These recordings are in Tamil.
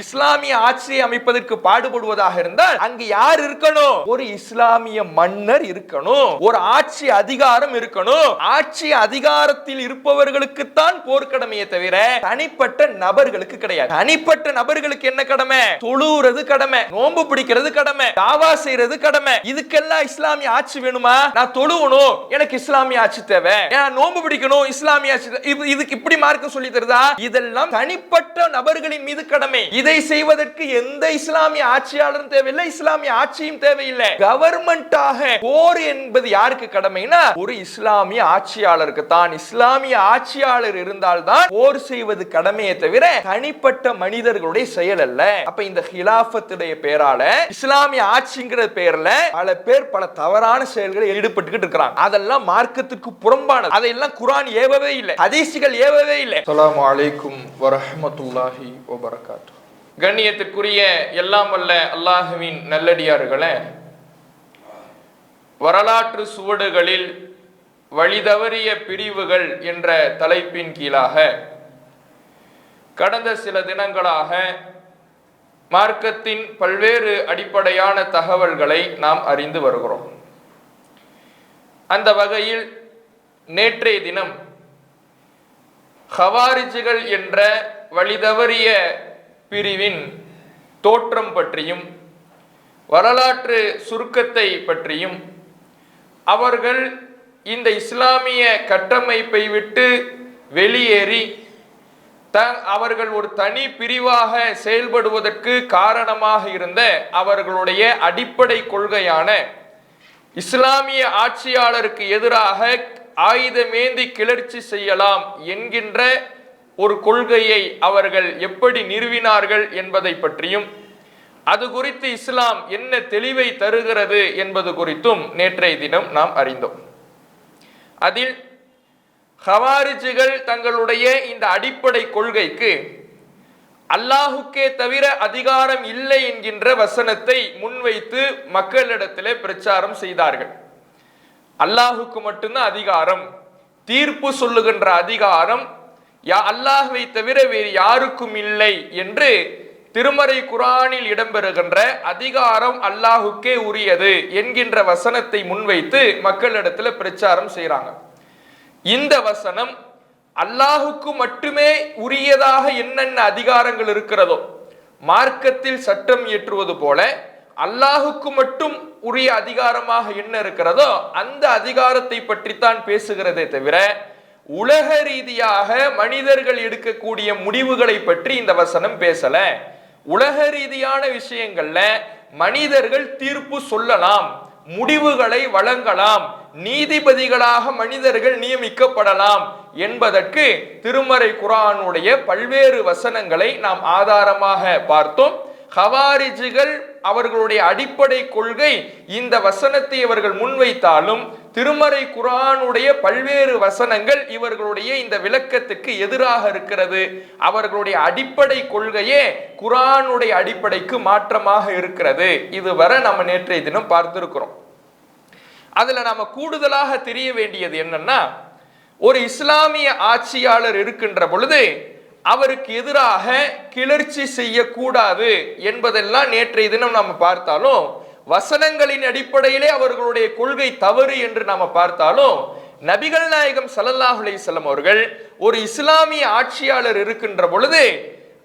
இஸ்லாமிய ஆட்சியை அமைப்பதற்கு பாடுபடுவதாக இருந்தால் அங்கு யார் இருக்கணும்? ஒரு இஸ்லாமிய மன்னர் இருக்கணும், ஒரு ஆட்சி அதிகாரம் இருக்கணும். ஆட்சி அதிகாரத்தில் இருப்பவர்களுக்குத்தான் போர்க்கடமையை தவிர தனிப்பட்ட நபர்களுக்கு கிடையாது. தனிப்பட்ட நபர்களுக்கு என்ன கடமை? தொழுறது கடமை, நோன்பு பிடிக்கிறது கடமை, தாவா செய்யறது கடமை. இதுக்கெல்லாம் இஸ்லாமிய ஆட்சி வேணுமா? நான் தொழுவணும், எனக்கு இஸ்லாமிய ஆட்சி தேவை. நான் நோன்பு பிடிக்கணும், இஸ்லாமிய ஆட்சி. இதுக்கு இப்படி மார்க்கம் சொல்லி தருதா? இதெல்லாம் தனிப்பட்ட நபர்களின் மீது கடமை. இதை செய்வதற்கு எந்த இஸ்லாமிய ஆட்சியாளரும் தேவையில்லை, இஸ்லாமிய ஆட்சியும் தேவையில்லை. கவர்மெண்டாக போர் என்பது யாருக்கு கடமைனா ஒரு இஸ்லாமிய ஆட்சியாளருக்கு தான். இஸ்லாமிய ஆட்சியாளர் இருந்தால்தான் போர் செய்வது கடமையை தவிர தனிப்பட்ட மனிதர்களுடைய செயல் அல்ல. அப்ப இந்த ஹிலாஃபத்துடைய பேரால இஸ்லாமிய ஆட்சிங்கிற பேர்ல பல பேர் பல தவறான செயல்களை ஈடுபட்டுக்கிட்டு இருக்கிறாங்க. அதெல்லாம் மார்க்கத்துக்கு புறம்பானது. அதையெல்லாம் குர்ஆன் ஏவவே இல்லை, ஹதீஸ்கள் ஏவவே இல்லை. அஸ்ஸலாமு அலைக்கும் வரஹ்மத்துல்லாஹி வபரகாத்துஹு. கண்ணியத்திற்குரிய எல்லாம் வல்ல அல்லாஹுவின் நல்லடியார்களே, வரலாற்று சுவடுகளில் வழிதவறிய பிரிவுகள் என்ற தலைப்பின் கீழாக கடந்த சில தினங்களாக மார்க்கத்தின் பல்வேறு அடிப்படையான தகவல்களை நாம் அறிந்து வருகிறோம். அந்த வகையில் நேற்றைய தினம் ஹவாரிஜிகள் என்ற வழிதவறிய பிரிவின் தோற்றம் பற்றியும் வரலாற்று சுருக்கத்தை பற்றியும், அவர்கள் இந்த இஸ்லாமிய கட்டமைப்பை விட்டு வெளியேறி அவர்கள் ஒரு தனி பிரிவாக செயல்படுவதற்கு காரணமாக இருந்த அவர்களுடைய அடிப்படை கொள்கையான இஸ்லாமிய ஆட்சியாளருக்கு எதிராக ஆயுதமேந்தி கிளர்ச்சி செய்யலாம் என்கின்ற ஒரு கொள்கையை அவர்கள் எப்படி நிறுவினார்கள் என்பதை பற்றியும், அது குறித்து இஸ்லாம் என்ன தெளிவை தருகிறது என்பது குறித்தும் நேற்றைய தினம் நாம் அறிந்தோம். அதில் ஹவாரிஜிகள் தங்களுடைய இந்த அடிப்படை கொள்கைக்கு அல்லாஹுக்கே தவிர அதிகாரம் இல்லை என்கின்ற வசனத்தை முன்வைத்து மக்களிடத்திலே பிரச்சாரம் செய்தார்கள். அல்லாஹுக்கு மட்டும்தான் அதிகாரம், தீர்ப்பு சொல்லுகின்ற அதிகாரம் அல்லாஹ்வை தவிர வேறு யாருக்கும் இல்லை என்று திருமறை குர்ஆனில் இடம்பெறுகின்ற அதிகாரம் அல்லாஹுக்கே உரியது என்கின்ற வசனத்தை முன்வைத்து மக்களிடத்துல பிரச்சாரம் செய்யறாங்க. இந்த வசனம் அல்லாஹுக்கு மட்டுமே உரியதாக என்னென்ன அதிகாரங்கள் இருக்கிறதோ, மார்க்கத்தில் சட்டம் இயற்றுவது போல அல்லாஹுக்கு மட்டும் உரிய அதிகாரமாக என்ன இருக்கிறதோ அந்த அதிகாரத்தை பற்றித்தான் பேசுகிறதே தவிர உலக ரீதியாக மனிதர்கள் எடுக்கக்கூடிய முடிவுகளை பற்றி இந்த வசனம் பேசல. உலக ரீதியான விஷயங்கள்ல மனிதர்கள் தீர்ப்பு சொல்லலாம், முடிவுகளை வழங்கலாம், நீதிபதிகளாக மனிதர்கள் நியமிக்கப்படலாம் என்பதற்கு திருமறை குர்ஆனுடைய பல்வேறு வசனங்களை நாம் ஆதாரமாக பார்த்தோம். ஹவாரிஜிகள் அவர்களுடைய அடிப்படை கொள்கை இந்த வசனத்தை அவர்கள் முன்வைத்தாலும் திருமறை குர்ஆனுடைய பல்வேறு வசனங்கள் இவர்களுடைய இந்த விளக்கத்துக்கு எதிராக இருக்கிறது. அவர்களுடைய அடிப்படை கொள்கையே குர்ஆனுடைய அடிப்படைக்கு மாற்றமாக இருக்கிறது. இதுவரை நம்ம நேற்றைய தினம் பார்த்திருக்கிறோம். அதுல நாம கூடுதலாக தெரிய வேண்டியது என்னன்னா, ஒரு இஸ்லாமிய ஆட்சியாளர் இருக்கின்ற பொழுது அவருக்கு எதிராக கிளர்ச்சி செய்யக்கூடாது என்பதெல்லாம் நேற்றைய தினம் நாம பார்த்தாலும், வசனங்களின் அடிப்படையிலே அவர்களுடைய கொள்கை தவறு என்று நாம பார்த்தாலும், நபிகள் நாயகம் ஸல்லல்லாஹு அலைஹி வஸல்லம் அவர்கள் ஒரு இஸ்லாமிய ஆட்சியாளர் இருக்கின்ற பொழுது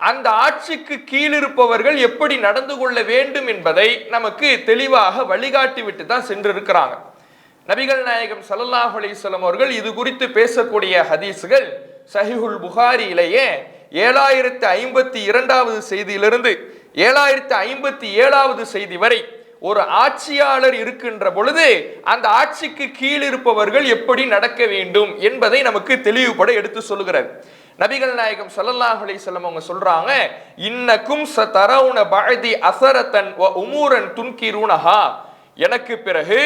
அந்த ஆட்சிக்கு கீழிருப்பவர்கள் எப்படி நடந்து கொள்ள வேண்டும் என்பதை நமக்கு தெளிவாக வழிகாட்டி விட்டு தான் சென்றிருக்கிறாங்க. நபிகள் நாயகம் ஸல்லல்லாஹு அலைஹி வஸல்லம் அவர்கள் இது குறித்து பேசக்கூடிய ஹதீஸ்கள் சஹீஹுல் புகாரியிலேயே 7052வது செய்தியிலிருந்து 7057வது செய்தி வரை ஒரு ஆட்சியாளர் இருக்கின்ற பொழுது அந்த ஆட்சிக்கு கீழ் இருப்பவர்கள் எப்படி நடக்க வேண்டும் என்பதை நமக்கு தெளிவுபட எடுத்து சொல்லுகிறார். நபிகள் நாயகம் ஸல்லல்லாஹு அலைஹி வஸல்லம் அவங்க சொல்றாங்க, இன்னக்கும் சதரவுன பஅதி அஸரத்தன் வ உமூரன் துன்கிருனஹா, எனக்கு பிறகு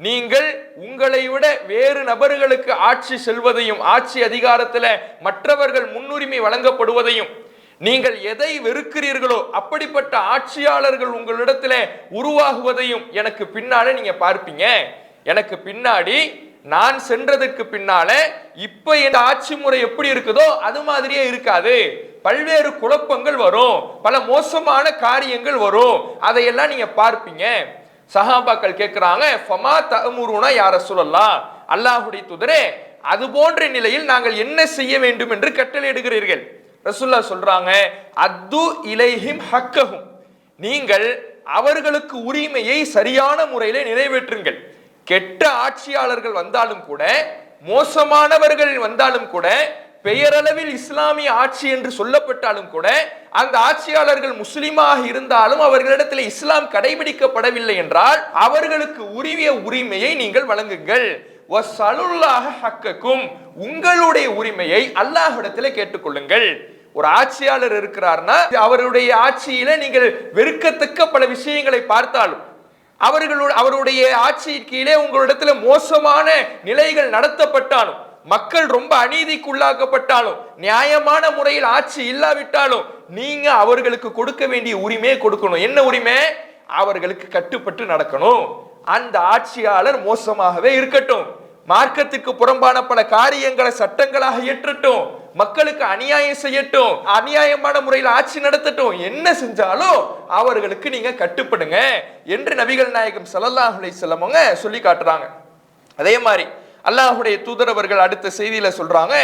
நீங்கள் உங்களை விட வேறு நபர்களுக்கு ஆட்சி செல்வதையும், ஆட்சி அதிகாரத்துல மற்றவர்கள் முன்னுரிமை வழங்கப்படுவதையும், நீங்கள் எதை வெறுக்கிறீர்களோ அப்படிப்பட்ட ஆட்சியாளர்கள் உங்களிடத்துல உருவாகுவதையும் எனக்கு பின்னால நீங்க பார்ப்பீங்க. எனக்கு பின்னாடி நான் சென்றதற்கு பின்னால இப்ப இந்த ஆட்சி முறை எப்படி இருக்குதோ அது மாதிரியே இருக்காது. பல்வேறு குழப்பங்கள் வரும், பல மோசமான காரியங்கள் வரும், அதையெல்லாம் நீங்க பார்ப்பீங்க. சஹாபாக்கள் கேட்கிறாங்க, ஃபமா தஅமுருனா யா ரசூலல்லாஹ், அல்லாஹ்வுடைய தூதரே அது போன்ற நிலையில் நாங்கள் என்ன செய்ய வேண்டும் என்று கட்டளையிடுகிறீர்கள்? ரசூலுல்லாஹ் சொல்றாங்க, அத்து இலைஹிம் ஹக்கஹும், நீங்கள் அவர்களுக்கு உரிமையை சரியான முறையில் நிறைவேற்றுங்கள். கெட்ட ஆட்சியாளர்கள் வந்தாலும் கூட, மோசமானவர்கள் வந்தாலும் கூட, பெயரளவில் இஸ்லாமிய ஆட்சி என்று சொல்லப்பட்டாலும் கூட, அந்த ஆட்சியாளர்கள் முஸ்லிமாக இருந்தாலும் அவர்களிடத்தில் இஸ்லாம் கடைபிடிக்கப்படவில்லை என்றால் அவர்களுக்கு உரிய உரிமையை நீங்கள் வழங்குங்கள். உங்களுடைய உரிமையை அல்லாஹ்விடத்தில் கேட்டுக்கொள்ளுங்கள். ஒரு ஆட்சியாளர் இருக்கிறார்னா அவருடைய ஆட்சியில நீங்கள் வெறுக்கத்தக்க பல விஷயங்களை பார்த்தாலும், அவருடைய ஆட்சியின் கீழே உங்களிடத்துல மோசமான நிலைகள் நடத்தப்பட்டாலும், மக்கள் ரொம்ப அநீதிக்குள்ளாக்கப்பட்டாலும், நியாயமான முறையில் ஆட்சி இல்லாவிட்டாலும், நீங்க அவர்களுக்கு கொடுக்க வேண்டிய உரிமையை கொடுக்கணும். என்ன உரிமை? அவர்களுக்கு கட்டுப்பட்டு நடக்கணும். அந்த ஆட்சியாளர் மோசமாகவே இருக்கட்டும், மார்க்கத்துக்கு புறம்பான பல காரியங்களை சட்டங்களாக இயற்றட்டும், மக்களுக்கு அநியாயம் செய்யட்டும், அநியாயமான முறையில் ஆட்சி நடத்தட்டும், என்ன செஞ்சாலும் அவர்களுக்கு நீங்க கட்டுப்படுங்க என்று நபிகள் நாயகம் ஸல்லல்லாஹு அலைஹி வஸல்லம் சொல்லி காட்டுறாங்க. அதே மாதிரி அல்லாஹ்வுடைய தூதர் அவர்கள் அடுத்த செய்தியில சொல்றாங்க,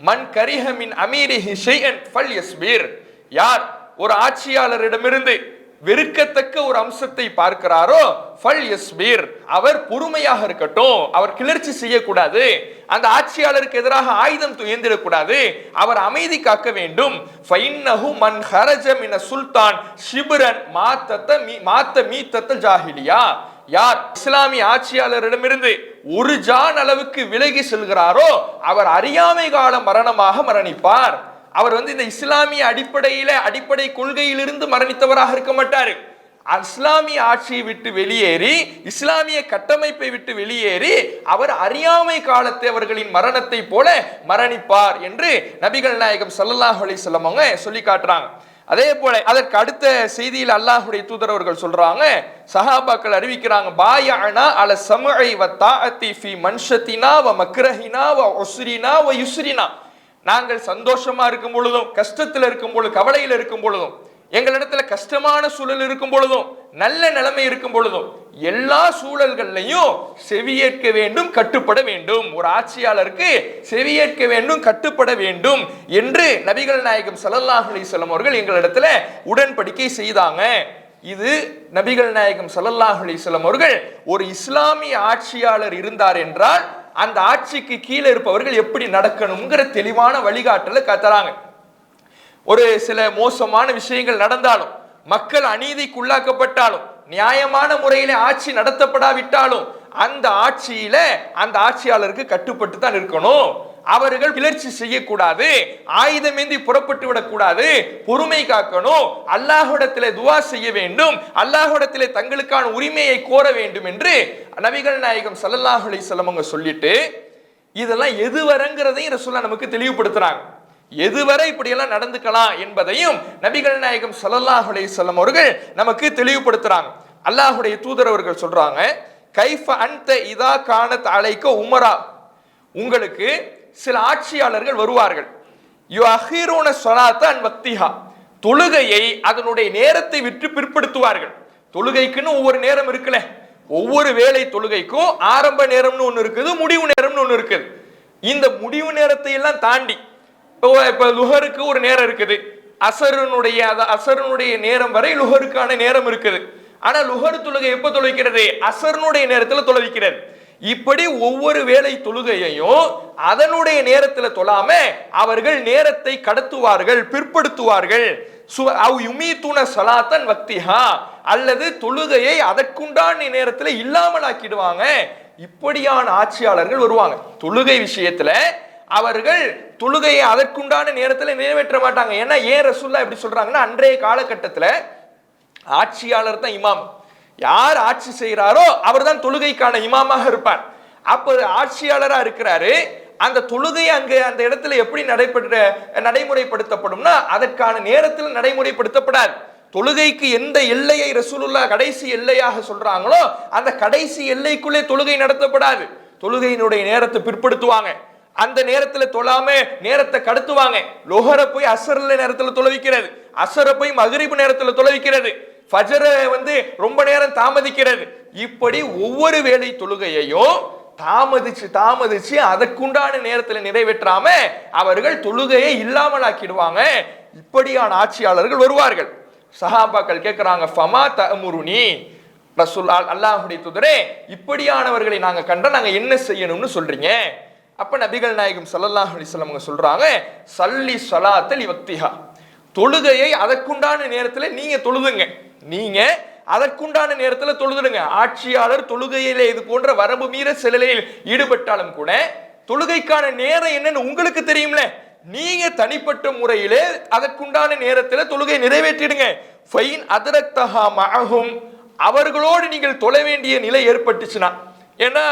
மன் கரிஹ மின் அமீரிஹி ஷைஅன் ஃபல்யஸ்பிர், யார் ஒரு ஆட்சியாளரிடமிருந்து வெறுக்கத்தக்க ஒரு அம்சத்தை பார்க்கிறாரோ ஃபல்யஸ்பிர், அவர் பொறுமையாக இருக்கட்டும், அவர் கிளர்ச்சி செய்யக்கூடாது, அந்த ஆட்சியாளருக்கு எதிராக ஆயுதம் ஏந்திடக்கூடாது, அவர் அமைதி காக்க வேண்டும். ஃபைன்னஹு மன் ஹரஜ மின சுல்தான் ஷிப்ரன் மாத்த மீத்தத்தல் ஜாஹிலியா, யார் இஸ்லாமிய ஆட்சியாளரிடமிருந்து ஒரு ஜான் அளவுக்கு விலகி செல்கிறாரோ அவர் அறியாமை கால மரணமாக மரணிப்பார். அவர் இந்த இஸ்லாமிய அடிப்படை கொள்கையிலிருந்து மரணித்தவராக இருக்க மாட்டாரு. இஸ்லாமிய ஆட்சியை விட்டு வெளியேறி, இஸ்லாமிய கட்டமைப்பை விட்டு வெளியேறி அவர் அறியாமை காலத்தை அவர்களின் மரணத்தை போல மரணிப்பார் என்று நபிகள் நாயகம் ஸல்லல்லாஹு அலைஹி வஸல்லம் சொல்லி காட்டுறாங்க. அதே போல அதற்கு அடுத்த செய்தியில் அல்லாஹ்வுடைய தூதர் அவர்கள் சொல்றாங்க, சஹாபாக்கள் அறிவிக்கிறாங்க, பாயஅனா அல ஸம்இ வ தாஅத்தி ஃபீ மன்ஷத்தினா வ மக்ரஹினா வ உஸ்ரினா வ யுஸ்ரினா, நாங்கள் சந்தோஷமா இருக்கும் பொழுதும், கஷ்டத்தில் இருக்கும் பொழுதும், கவலையில் இருக்கும் பொழுதும், எங்களிடத்துல கஷ்டமான சூழல் இருக்கும் பொழுதும், நல்ல நிலைமை இருக்கும் பொழுதும், எல்லா சூழல்கள்லையும் செவியேற்க வேண்டும், கட்டுப்பட வேண்டும். ஒரு ஆட்சியாளருக்கு செவியேற்க வேண்டும், கட்டுப்பட வேண்டும் என்று நபிகள் நாயகம் ஸல்லல்லாஹு அலைஹி வஸல்லம் அவர்கள் எங்களிடத்துல உடன்படிக்கை செய்தாங்க. இது நபிகள் நாயகம் ஸல்லல்லாஹு அலைஹி வஸல்லம் அவர்கள் ஒரு இஸ்லாமிய ஆட்சியாளர் இருந்தார் என்றால் அந்த ஆட்சிக்கு கீழே இருப்பவர்கள் எப்படி நடக்கணுங்கிற தெளிவான வழிகாட்டலை கத்தறாங்க. ஒரு சில மோசமான விஷயங்கள் நடந்தாலும், மக்கள் அநீதிக்குள்ளாக்கப்பட்டாலும், நியாயமான முறையில ஆட்சி நடத்தப்படாவிட்டாலும் அந்த ஆட்சியில அந்த ஆட்சியாளருக்கு கட்டுப்பட்டு தான் இருக்கணும். அவர்கள் கிளர்ச்சி செய்யக்கூடாது, ஆயுதமேந்தி புறப்பட்டு விடக்கூடாது, பொறுமை காக்கணும், அல்லாஹ்விடத்திலே துஆ செய்ய வேண்டும், அல்லாஹ்விடத்திலே தங்களுக்கான உரிமையை கோர வேண்டும் என்று நபிகள் நாயகம் ஸல்லல்லாஹு அலைஹி வஸல்லம் சொல்லிட்டு, இதெல்லாம் எதுவரைங்கிறதையும் ரசூலுல்லாஹ் நமக்கு தெளிவுபடுத்துறாங்க. எதுவரை இப்படியெல்லாம் நடந்துக்கலாம் என்பதையும் நபிகள் நாயகம் ஸல்லல்லாஹு அலைஹி வஸல்லம் அவர்கள் நமக்கு தெளிவுபடுத்துறாங்க. அல்லாஹ்வுடைய தூதர் அவர்கள் சொல்றாங்க, கைஃப அன்த இதா கானத் அலைக உமரா, உங்களுக்கு சில ஆட்சியாளர்கள் வருவார்கள், யுஅஹிரூன ஸலாத்த அன் வக்திஹா, தொழுகையை அதனுடைய நேரத்தை விட்டு பிற்படுத்துவார்கள். தொழுகைக்குன்னு ஒவ்வொரு நேரம் இருக்குல்ல, ஒவ்வொரு வேளை தொழுகைக்கும் ஆரம்ப நேரம்னு ஒன்று இருக்குது, முடிவு நேரம்னு ஒன்று இருக்குது. இந்த முடிவு நேரத்தை எல்லாம் தாண்டி இப்ப லுஹருக்கு ஒரு நேரம் இருக்குது, அசருனுடைய நேரம் வரை லுஹருக்கான நேரம் இருக்குது. ஆனா லுஹர் தொழுகை எப்ப தொழுகிறது? அசருனுடைய நேரத்தில் தொழுவிக்கிறது. இப்படி ஒவ்வொரு வேளை தொழுகையையும் அதனுடைய நேரத்தில் தொழாம அவர்கள் நேரத்தை கடத்துவார்கள், பிற்படுத்துவார்கள். அல்லது தொழுகையை அதற்குண்டான நேரத்தில் இல்லாமல் ஆக்கிடுவாங்க. இப்படியான ஆட்சியாளர்கள் வருவாங்க. தொழுகை விஷயத்துல அவர்கள் தொழுகையை அதற்குண்டான நேரத்தில் நிறைவேற்ற மாட்டாங்க. ஏன்னா ஏன் ரசூலுல்லாஹ் எப்படி சொல்றாங்கன்னா, அன்றைய காலகட்டத்தில் ஆட்சியாளர் தான் இமாம். யார் ஆட்சி செய்கிறாரோ அவர் தான் தொழுகைக்கான இமாமாக இருப்பார். அப்ப ஆட்சியாளரா இருக்கிறாரு, அந்த தொழுகை அங்க அந்த இடத்துல எப்படி நடைமுறைப்படுத்தப்படும்னா அதற்கான நேரத்தில் நடைமுறைப்படுத்தப்படாது. தொழுகைக்கு எந்த எல்லையை ரசூலுல்லாஹ் கடைசி எல்லையாக சொல்றாங்களோ அந்த கடைசி எல்லைக்குள்ளே தொழுகை நடத்தப்படாது. தொழுகையினுடைய நேரத்தை பிற்படுத்துவாங்க. அந்த நேரத்துல தொழாம நேரத்தை கடத்துவாங்க. லொஹரை போய் அசர்ல நேரத்துல தொலைவிக்கிறது, அசரை போய் மகரிபு நேரத்துல தொலைவிக்கிறது, ஃபஜரை ரொம்ப நேரம் தாமதிக்கிறது. இப்படி ஒவ்வொரு வேளை தொழுகையையும் தாமதிச்சு அதற்குண்டான நேரத்தில் நிறைவேற்றாம அவர்கள் தொழுகையை இல்லாமல் ஆக்கிடுவாங்க. இப்படியான ஆட்சியாளர்கள் வருவார்கள். சஹாபாக்கள் கேட்கிறாங்க, ஃபமா தஅமுருனி, ரசூல் அல்லாஹ்வுடைய தூதரே, இப்படியானவர்களை நாங்க கண்டா நாங்க என்ன செய்யணும்னு சொல்றீங்க? அப்ப நபிகள் நாயகம் ஸல்லல்லாஹு அலைஹி வஸல்லம் சொல்றாங்க, சல்லி ஸலாத்தல் வக்திஹா, தொழுகையை அதற்குண்டான நேரத்தில் நீங்க தொழுதுங்க, நீங்க அதற்குண்டான நேரத்தில் தொழுதுடுங்க. ஆட்சியாளர் தொழுகையிலே இது போன்ற வரம்பு மீற செயலில் ஈடுபட்டாலும் கூட தொழுகைக்கான நேரம் என்னன்னு உங்களுக்கு தெரியும்ல, நீங்க தனிப்பட்ட முறையிலே அதற்குண்டான நேரத்தில் தொழுகை நிறைவேற்றிடுங்க. ஃபைன் அதரக்தஹா மஅஹும், அவர்களோடு நீங்கள் தொழ வேண்டிய நிலை ஏற்பட்டுச்சுன்னா, ஏன்னா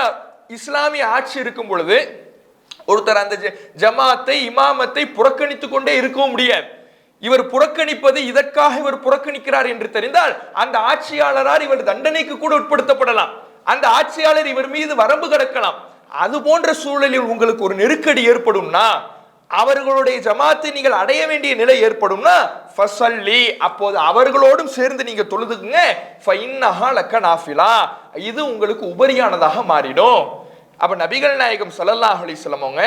இஸ்லாமிய ஆட்சி இருக்கும் பொழுது ஒருத்தர் அந்த ஜமாத்தை இமாமத்தை புறக்கணித்து கொண்டே இருக்கவும் முடியாது. இவர் புறக்கணிப்பது இதற்காக இவர் புறக்கணிக்கிறார் என்று தெரிந்தால் அந்த ஆட்சியாளரால் இவர் தண்டனைக்கு கூட உட்படுத்தப்படலாம், அந்த ஆட்சியாளர் இவர் மீது வரம்பு கடக்கலாம். அது போன்ற சூழலில் உங்களுக்கு ஒரு நெருக்கடி ஏற்படும்னா, அவர்களுடைய ஜமாத்தை நீங்கள் அடைய வேண்டிய நிலை ஏற்படும்னா, ஃபஸல்லி, அப்போது அவர்களோடும் சேர்ந்து நீங்க தொழுதுங்க, ஃபஇன்னஹா லக நாஃபிலா, இது உங்களுக்கு உபரியானதாக மாறிடும். அப்ப நபிகள் நாயகம் ஸல்லல்லாஹு அலைஹி வஸல்லம் அவங்க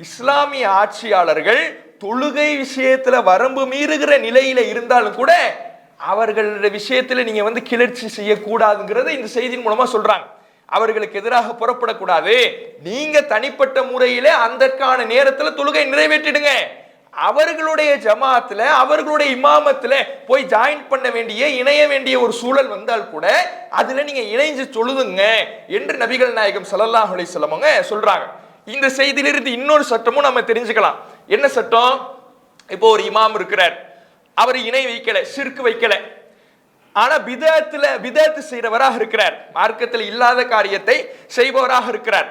இஸ்லாமிய ஆட்சியாளர்கள் தொழுகை விஷயத்துல வரம்பு மீறுகிற நிலையில இருந்தாலும் கூட அவர்களுடைய விஷயத்துல நீங்க கிளர்ச்சி செய்யக்கூடாதுங்கிறத இந்த செய்தியின் மூலமா சொல்றாங்க. அவர்களுக்கு எதிராக புறப்படக்கூடாது, நீங்க தனிப்பட்ட முறையிலே அதற்கான நேரத்துல தொழுகை நிறைவேற்றிடுங்க. அவர்களுடைய ஜமாத்துல அவர்களுடைய இமாமத்துல போய் ஜாயின் பண்ண வேண்டிய இணைய வேண்டிய ஒரு சூழல் வந்தால் கூட அதுல நீங்க இணைஞ்சு தொழுதுங்க என்று நபிகள் நாயகம் ஸல்லல்லாஹு அலைஹி வஸல்லம் சொல்றாங்க. இந்த செய்தியிலிருந்து இன்னொரு சட்டமும் நம்ம தெரிஞ்சுக்கலாம். என்ன சட்டம்? இப்போ ஒரு இமாம் இருக்கிறார், அவர் இணை வைக்கல, ஷிர்க் வைக்கல, ஆனா பிதஅத் செய்றவராக இருக்கிறார், மார்க்கத்தில் இல்லாத காரியத்தை செய்பவராக இருக்கிறார்.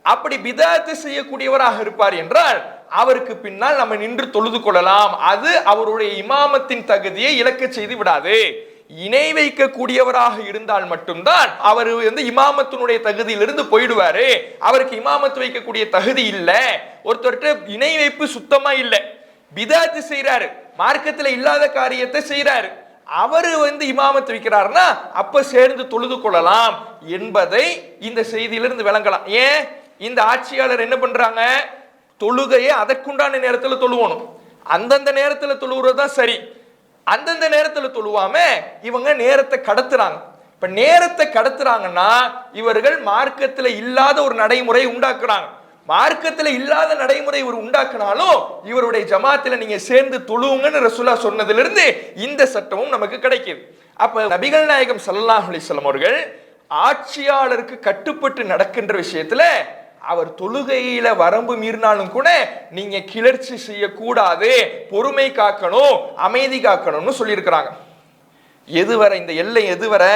அப்படி பிதஅத் செய்யக்கூடியவராக இருப்பார் என்றால் அவருக்கு பின்னால் நம்ம நின்று தொழுது கொள்ளலாம். அது அவருடைய இமாமத்தின் தகுதியை இழக்க செய்து விடாது. இணை வைக்கக்கூடியவராக இருந்தால் மட்டும்தான் அவர் இமாமத்தினுடைய தகுதியிலிருந்து போயிடுவாரு. அவருக்கு இமாமத்து வைக்கக்கூடிய தகுதி இல்ல. ஒருத்தர்கிட்ட இணை வைப்பு சுத்தமா இல்ல, பிதஅத் செய்யறாரு, மார்க்கத்தில் இல்லாத காரியத்தை செய்யறாரு, அவரு இமாமத்து வைக்கிறாருன்னா அப்ப சேர்ந்து தொழுது கொள்ளலாம் என்பதை இந்த செய்தியிலிருந்து விளங்கலாம். ஏன் இந்த ஆட்சியாளர் என்ன பண்றாங்க? தொழுகையை அதற்குண்டான நேரத்தில் தொழுவணும், அந்தந்த நேரத்தில் தொழுவுறதுதான் சரி. அந்தந்த நேரத்தில் தொழுவாம இவங்க நேரத்தை கடத்துறாங்க. இப்ப நேரத்தை கடத்துறாங்கன்னா இவர்கள் மார்க்கத்தில் இல்லாத ஒரு நடைமுறை உண்டாக்குறாங்க. மார்க்கத்தில் இல்லாத நடைமுறை இவர் உண்டாக்குனாலும் இவருடைய ஜமாத்துல நீங்க சேர்ந்து தொழுவுங்கன்னு ரசூலுல்லாஹ் சொன்னதிலிருந்து இந்த சட்டமும் நமக்கு கிடைக்குது. அப்ப நபிகள் நாயகம் ஸல்லல்லாஹு அலைஹி வஸல்லம் அவர்கள் ஆட்சியாளருக்கு கட்டுப்பட்டு நடக்கின்ற விஷயத்துல அவர் தொழுகையில வரம்பு மீறினாலும் கூட நீங்க கிளர்ச்சி செய்யக்கூடாது, பொறுமை காக்கணும், அமைதி காக்கணும்னு சொல்லியிருக்கிறாங்க. எதுவரை இந்த எல்லை எதுவரை?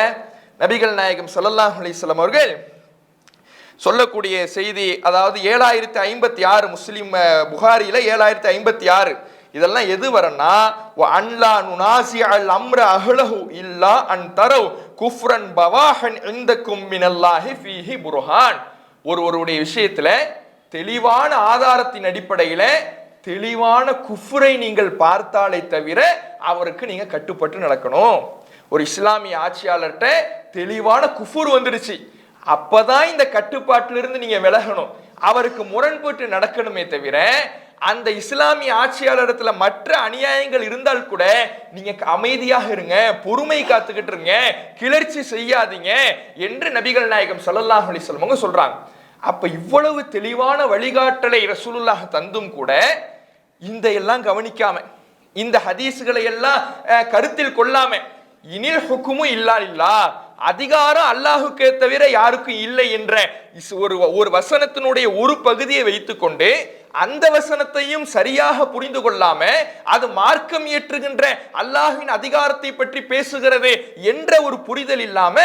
நபிகள் நாயகம் ஸல்லல்லாஹு அலைஹி வஸல்லம் அவர்கள் சொல்லக்கூடிய செய்தி, அதாவது 7056 முஸ்லிம் புகாரியில 7056, இதெல்லாம் எது வரனா அன்லா நுனாசிஅல் அம்ர அஹ்லஹு இல்லா அன் தரவ் குஃப்ரன் பவாஹன் இந்தக்கும் மினல்லாஹி ஃபீஹி புர்ஹான். ஒருவருடைய விஷயத்துல தெளிவான ஆதாரத்தின் அடிப்படையில தெளிவான குஃப்ரை நீங்கள் பார்த்தாலே தவிர அவருக்கு நீங்க கட்டுப்பட்டு நடக்கணும். ஒரு இஸ்லாமிய ஆட்சியாளர்கிட்ட தெளிவான குஃபுர் வந்துடுச்சு, அப்பதான் இந்த கட்டுப்பாட்டிலிருந்து நீங்க விலகணும், அவருக்கு முரண்பட்டு நடக்கணுமே தவிர அந்த இஸ்லாமிய ஆட்சியாளரிடத்துல மற்ற அநியாயங்கள் இருந்தால் கூட நீங்க அமைதியாக இருங்க, பொறுமை காத்துக்கிட்டு இருங்க, கிளர்ச்சி செய்யாதீங்க என்று நபிகள் நாயகம் ஸல்லல்லாஹு அலைஹி வஸல்லம் சொல்றாங்க. அப்ப இவ்வளவு தெளிவான வழிகாட்டலை ரசூலுல்லாஹ் தந்தும் கூட இந்த எல்லாம் கவனிக்காம, இந்த ஹதீஸ்களை எல்லாம் கருத்தில் கொள்ளாம, இனில் ஹுக்குமு இல்லா லில்லாஹ், அதிகாரம் அல்லாஹுக்கே தவிர யாருக்கும் இல்லை என்ற ஒரு வசனத்தினுடைய ஒரு பகுதியை வைத்துக்கொண்டு அந்த வசனத்தையும் சரியாக புரிந்து கொள்ளாம அது மார்க்கம் ஏற்றுகின்ற அல்லாஹ்வின் அதிகாரத்தை பற்றி பேசுகிறது என்ற ஒரு புரிதல் இல்லாம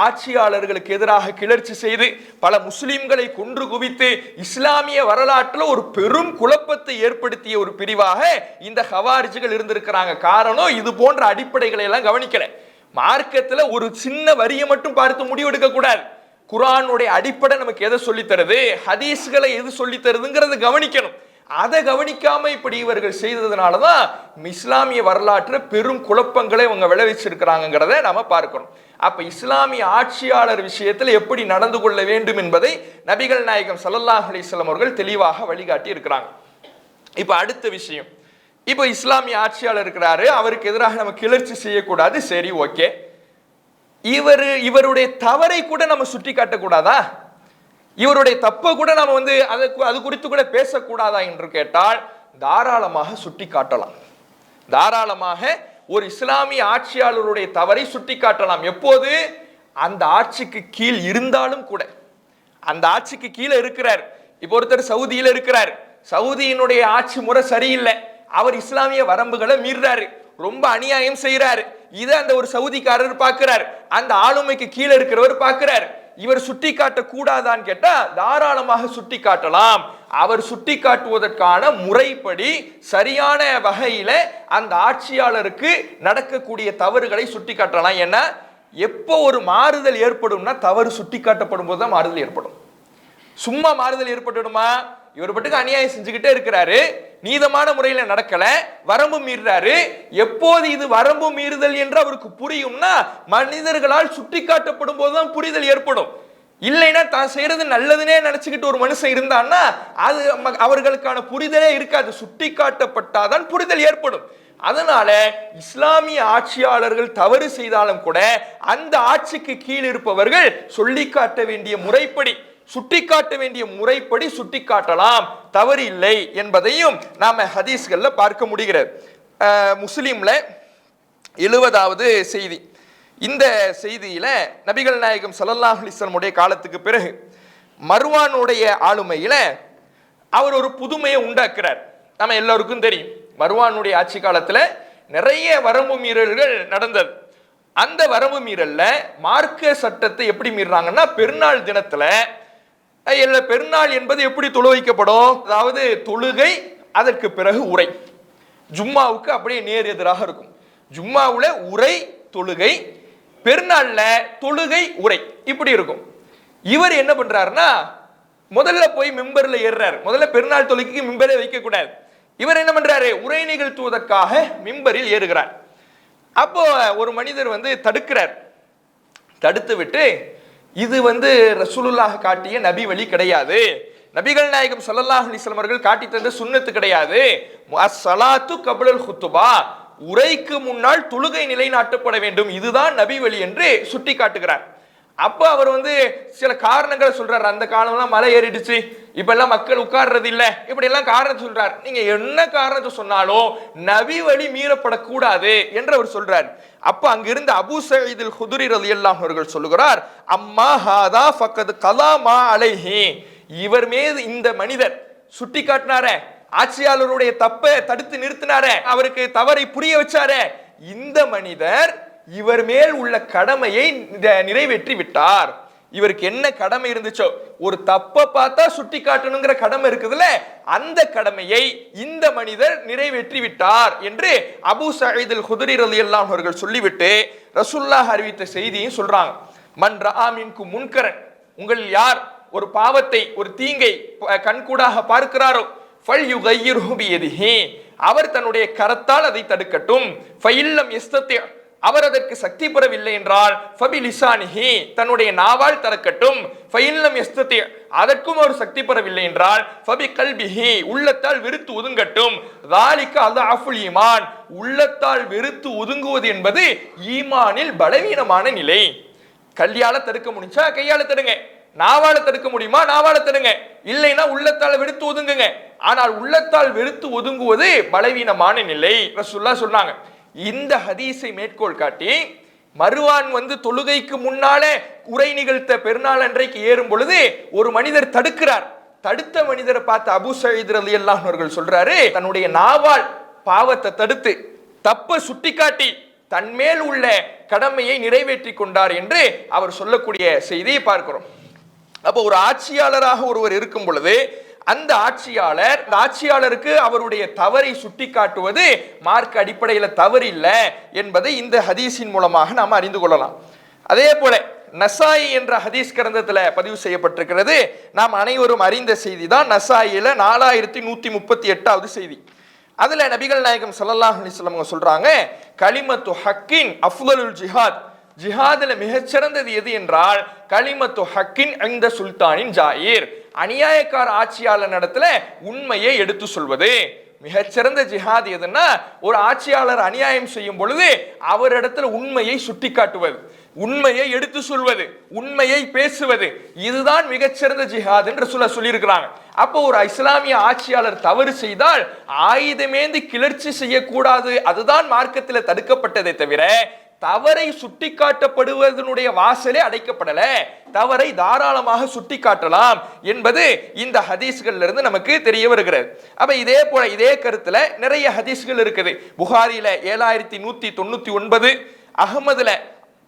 ஆட்சியாளர்களுக்கு எதிராக கிளர்ச்சி செய்து பல முஸ்லிம்களை கொன்று குவித்து இஸ்லாமிய வரலாற்றில் ஒரு பெரும் குழப்பத்தை ஏற்படுத்திய ஒரு பிரிவாக இந்த ஹவாரிஜிகள் இருந்திருக்கிறாங்க. காரணம் இது போன்ற அடிப்படைகளை எல்லாம் கவனிக்கல. மார்க்கத்துல ஒரு சின்ன வரியை மட்டும் பார்த்து முடிவெடுக்க கூடாது, குர்ஆனுடைய அடிப்படை நமக்கு எதை சொல்லி தருது, ஹதீஸ்களை எது சொல்லி தருதுங்கிறத கவனிக்கணும். அதை கவனிக்காம இப்படி இவர்கள் செய்ததுனாலதான் இஸ்லாமிய வரலாற்று பெரும் குழப்பங்களை இவங்க விளைவிச்சிருக்கிறாங்கிறத நாம பார்க்கணும். அப்ப இஸ்லாமிய ஆட்சியாளர் விஷயத்தில் எப்படி நடந்து கொள்ள வேண்டும் என்பதை நபிகள் நாயகம் ஸல்லல்லாஹு அலைஹி வஸல்லம் அவர்கள் தெளிவாக வழிகாட்டி இருக்கிறாங்க. இப்ப அடுத்த விஷயம், இப்ப இஸ்லாமிய ஆட்சியாளர் இருக்கிறாரு, அவருக்கு எதிராக நம்ம கிளர்ச்சி செய்யக்கூடாது, சரி ஓகே. இவருடைய தவறை கூட நம்ம சுட்டி காட்டக்கூடாதா? இவருடைய தப்பை கூட நாம அது குறித்து கூட பேசக்கூடாதா என்று கேட்டால் தாராளமாக சுட்டி காட்டலாம். தாராளமாக ஒரு இஸ்லாமிய ஆட்சியாளருடைய தவறை சுட்டி காட்டலாம். எப்போது? அந்த ஆட்சிக்கு கீழ் இருந்தாலும் கூட. அந்த ஆட்சிக்கு கீழே இருக்கிறார். இப்போ ஒருத்தர் சவுதியில இருக்கிறார், சவுதியினுடைய ஆட்சி முறை சரியில்லை, அவர் இஸ்லாமிய வரம்புகளை மீறாரு, ரொம்ப அநியாயம் செய்யறாரு. இதை அந்த ஒரு சவுதிக்காரர் பார்க்கிறார், அந்த ஆளுமைக்கு கீழே இருக்கிறவர் பார்க்கிறார். இவர் சுட்டி காட்ட கூடாதான்னு கேட்டா தாராளமாக சுட்டி காட்டலாம். அவர் சுட்டி காட்டுவதற்கான முறைப்படி சரியான வகையில அந்த ஆட்சியாளருக்கு நடக்கக்கூடிய தவறுகளை சுட்டி காட்டலாம். ஏன்னா எப்போ ஒரு மாறுதல் ஏற்படும்னா தவறு சுட்டி காட்டப்படும் போது தான் மாறுதல் ஏற்படும். சும்மா மாறுதல் ஏற்பட்டுடுமா? இவர் பட்டுக்கு அநியாயம் செஞ்சுக்கிட்டே இருக்கிறாரு, நீதமான முறையில நடக்கல, வரம்பு மீறாரு. எப்போது இது வரம்பு மீறுதல் என்று அவருக்கு புரியும்னா மனிதர்களால் சுட்டி காட்டப்படும் போதுதான் புரிதல் ஏற்படும். இல்லைன்னா தான் செய்யறது நல்லதுன்னே நினைச்சுக்கிட்டு ஒரு மனுஷன் இருந்தான்னா அது அவர்களுக்கான புரிதலே இருக்காது. சுட்டி காட்டப்பட்டாதான் புரிதல் ஏற்படும். அதனால இஸ்லாமிய ஆட்சியாளர்கள் தவறு செய்தாலும் கூட அந்த ஆட்சிக்கு கீழ் இருப்பவர்கள் சொல்லி காட்ட வேண்டிய முறைப்படி, சுட்டிக்காட்ட வேண்டிய முறைப்படி சுட்டிக்காட்டலாம், தவறு இல்லை என்பதையும் நாம ஹதீஸ்கள்ல பார்க்க முடிகிறது. முஸ்லிம்ல 70வது செய்தி. இந்த செய்தியில நபிகள் நாயகம் ஸல்லல்லாஹு அலைஹி வஸல்லம் உடைய காலத்துக்கு பிறகு மர்வானுடைய ஆளுமையில அவர் ஒரு புதுமையை உண்டாக்குறார். நம்ம எல்லாருக்கும் தெரியும், மர்வானுடைய ஆட்சி காலத்துல நிறைய வரம்பு மீறல்கள் நடந்தது. அந்த வரம்பு மீறல்ல மார்க்க சட்டத்தை எப்படி மீறாங்கன்னா, பெருநாள் தினத்துல பெருநாள் என்பது எப்படி தொழுவைக்கப்படும்? அதாவது தொழுகை, அதற்கு பிறகு உரை. ஜும்மாவுக்கு அப்படியே நேர் எதிராக இருக்கும். ஜும்மாவுல உரை தொழுகை, பெருநாள்ல தொழுகை உரை, இப்படி இருக்கும். இவர் என்ன பண்றாருன்னா முதல்ல போய் மிம்பர்ல ஏறுறாரு. முதல்ல பெருநாள் தொழுகைக்கு மிம்பரே வைக்க கூடாது. இவர் என்ன பண்றாரு? உரை நிகழ்த்துவதற்காக மிம்பரில் ஏறுகிறார். அப்போ ஒரு மனிதர் தடுக்கிறார். தடுத்து விட்டு, இது ரசூலுல்லாஹ் காட்டிய நபி வழி கிடையாது, நபிகள் நாயகம் ஸல்லல்லாஹு அலைஹி வஸல்லம் அவர்கள் காட்டி தந்த சுன்னத்து கிடையாது. அஸ்ஸலாத்து கப்லல் குத்துபா, உரைக்கு முன்னால் தொழுகை நிலைநாட்டப்பட வேண்டும், இதுதான் நபி வழி என்று சுட்டி காட்டுகிறார். அப்ப அவர் சில காரணங்களை சொல்றாரு. அந்த காலம்லாம் மலை ஏறிடுச்சு, இப்ப எல்லாம் மக்கள் உட்கார்றது இல்ல, இப்படி எல்லாம் காரணத்தை சொல்றார். நீங்க என்ன காரணத்தை சொன்னாலும் நபி வழி மீறப்படக்கூடாது என்று அவர் சொல்றார். அப்ப அங்கிருந்து அபூ சயீத் அல் குத்ரி ரலியல்லாஹு அவர்கள் சொல்லுகிறார், அம்மா ஹாதா ஃபக்கத் கலாமா அலைஹி, இவர் மீது இந்த மனிதர் சுட்டி காட்டினாரே, ஆட்சியாளருடைய தப்பை தடுத்து நிறுத்தினாரே, அவருக்கு தவறை புரிய வச்சாரே, இந்த மனிதர் இவர் மேல் உள்ள கடமையை நிறைவேற்றி விட்டார். இவருக்கு என்ன கடமை இருந்துச்சோ, ஒரு தப்பை பார்த்தா சுட்டி காட்டணுங்கிற கடமை இருக்குதுல்ல, அந்த கடமையை இந்த மனிதர் நிறைவேற்றி விட்டார் என்று அபூ சயீத் அல் குத்ரி ரலியல்லாஹு அவர்கள் சொல்லிவிட்டு ரசூலுல்லாஹ் அறிவித்த செய்தியும் சொல்றாங்க. மன் ரஆ மின்கும் முன்கரன், உங்களில் யார் ஒரு பாவத்தை, ஒரு தீங்கை கண்கூடாக பார்க்கிறாரோ, ஃபல்யுகையிர்ஹு பியதிஹி, அவர் தன்னுடைய கரத்தால் அதை தடுக்கட்டும். ஃபஇல்லம் யஸ்ததி, அவர் அதற்கு சக்தி பெறவில்லை என்றால் ஃபபிலிசானிஹி, தன்னுடைய நாவால் தடுக்கட்டும். ஃபஇல்லம் யஸ்ததி, அதற்கும் அவர் சக்தி பெறவில்லை என்றால் ஃபபிகல்பிஹி, உள்ளத்தால் வெறுத்து ஒதுங்கட்டும். ذالک அஃபுல் ஈமான், உள்ளத்தால் வெறுத்து ஒதுங்குவது என்பது ஈமானில் பலவீனமான நிலை. கையால தடுக்க முடிஞ்சா கையால தடுங்க, நாவால தடுக்க முடியுமா நாவால தடுங்க, இல்லைன்னா உள்ளத்தால் வெறுத்து ஒதுங்குங்க. ஆனால் உள்ளத்தால் வெறுத்து ஒதுங்குவது பலவீனமான நிலை ரசூலுல்லாஹ் சொன்னாங்க. இந்த ஹதீஸை மேற்கோள் காட்டி மர்வான் தொழுகைக்கு முன்னாலே உரை நிகழ்த்த பெருநாள் அன்றைக்கு ஏறும் பொழுது ஒரு மனிதர் தடுக்கிறார். தடுத்த மனிதரை பார்த்து அபூ சயீத் ரலியல்லாஹு அவர்கள் சொல்றாரு, தன்னுடைய நாவால் பாவத்தை தடுத்து தப்பை சுட்டி காட்டி தன்மேல் உள்ள கடமையை நிறைவேற்றி கொண்டார் என்று அவர் சொல்லக்கூடிய செய்தியை பார்க்கிறோம். அப்போ ஒரு ஆட்சியாளராக ஒருவர் இருக்கும் பொழுது அந்த ஆட்சியாளருக்கு அவருடைய தவறை சுட்டி காட்டுவது மார்க்க அடிப்படையில் தவறு இல்லை என்பதை இந்த ஹதீஸின் மூலமாக நாம் அறிந்து கொள்ளலாம். அதே போல நசாயி என்ற ஹதீஸ் கிரந்தத்துல பதிவு செய்யப்பட்டிருக்கிறது. நாம் அனைவரும் அறிந்த செய்தி தான். நசாயில 4138வது செய்தி. அதுல நபிகள் நாயகம் ஸல்லல்லாஹு அலைஹி வஸல்லம் சொல்றாங்க, கலிமத்து ஹக்கின் அஃதலுல் ஜிஹாத், ஜிஹாதுல மிகச்சிறந்தது எது என்றால் கலிமத்து ஹக்கின் இந்த சுல்தானின் ஜாயிர், அநியாயக்கார ஆட்சியாளர் நடத்துல உண்மையை எடுத்து சொல்வது. மிகச்சிறந்த ஜிஹாத் எதுன்னா ஒரு ஆட்சியாளர் அநியாயம் செய்யும் பொழுது அவரிடத்துல உண்மையை சுட்டி காட்டுவது, உண்மையை எடுத்து சொல்வது, உண்மையை பேசுவது, இதுதான் மிகச்சிறந்த ஜிஹாத் என்று சொல்லியிருக்கிறாங்க. அப்போ ஒரு இஸ்லாமிய ஆட்சியாளர் தவறு செய்தால் ஆயுதமேந்தி கிளர்ச்சி செய்யக்கூடாது, அதுதான் மார்க்கத்தில் தடுக்கப்பட்டதை தவிர தவறை சுட்டி காட்டப்படுவதனுடைய வாசலே அடைக்கப்படல. தவறை தாராளமாக சுட்டி காட்டலாம் என்பது இந்த ஹதீஸ்கள்ல இருந்து நமக்கு தெரிய வருகிறது. அப்ப இதே போல இதே கருத்துல நிறைய ஹதீஸ்கள் இருக்குது. புகாரில 7199, அகமதுல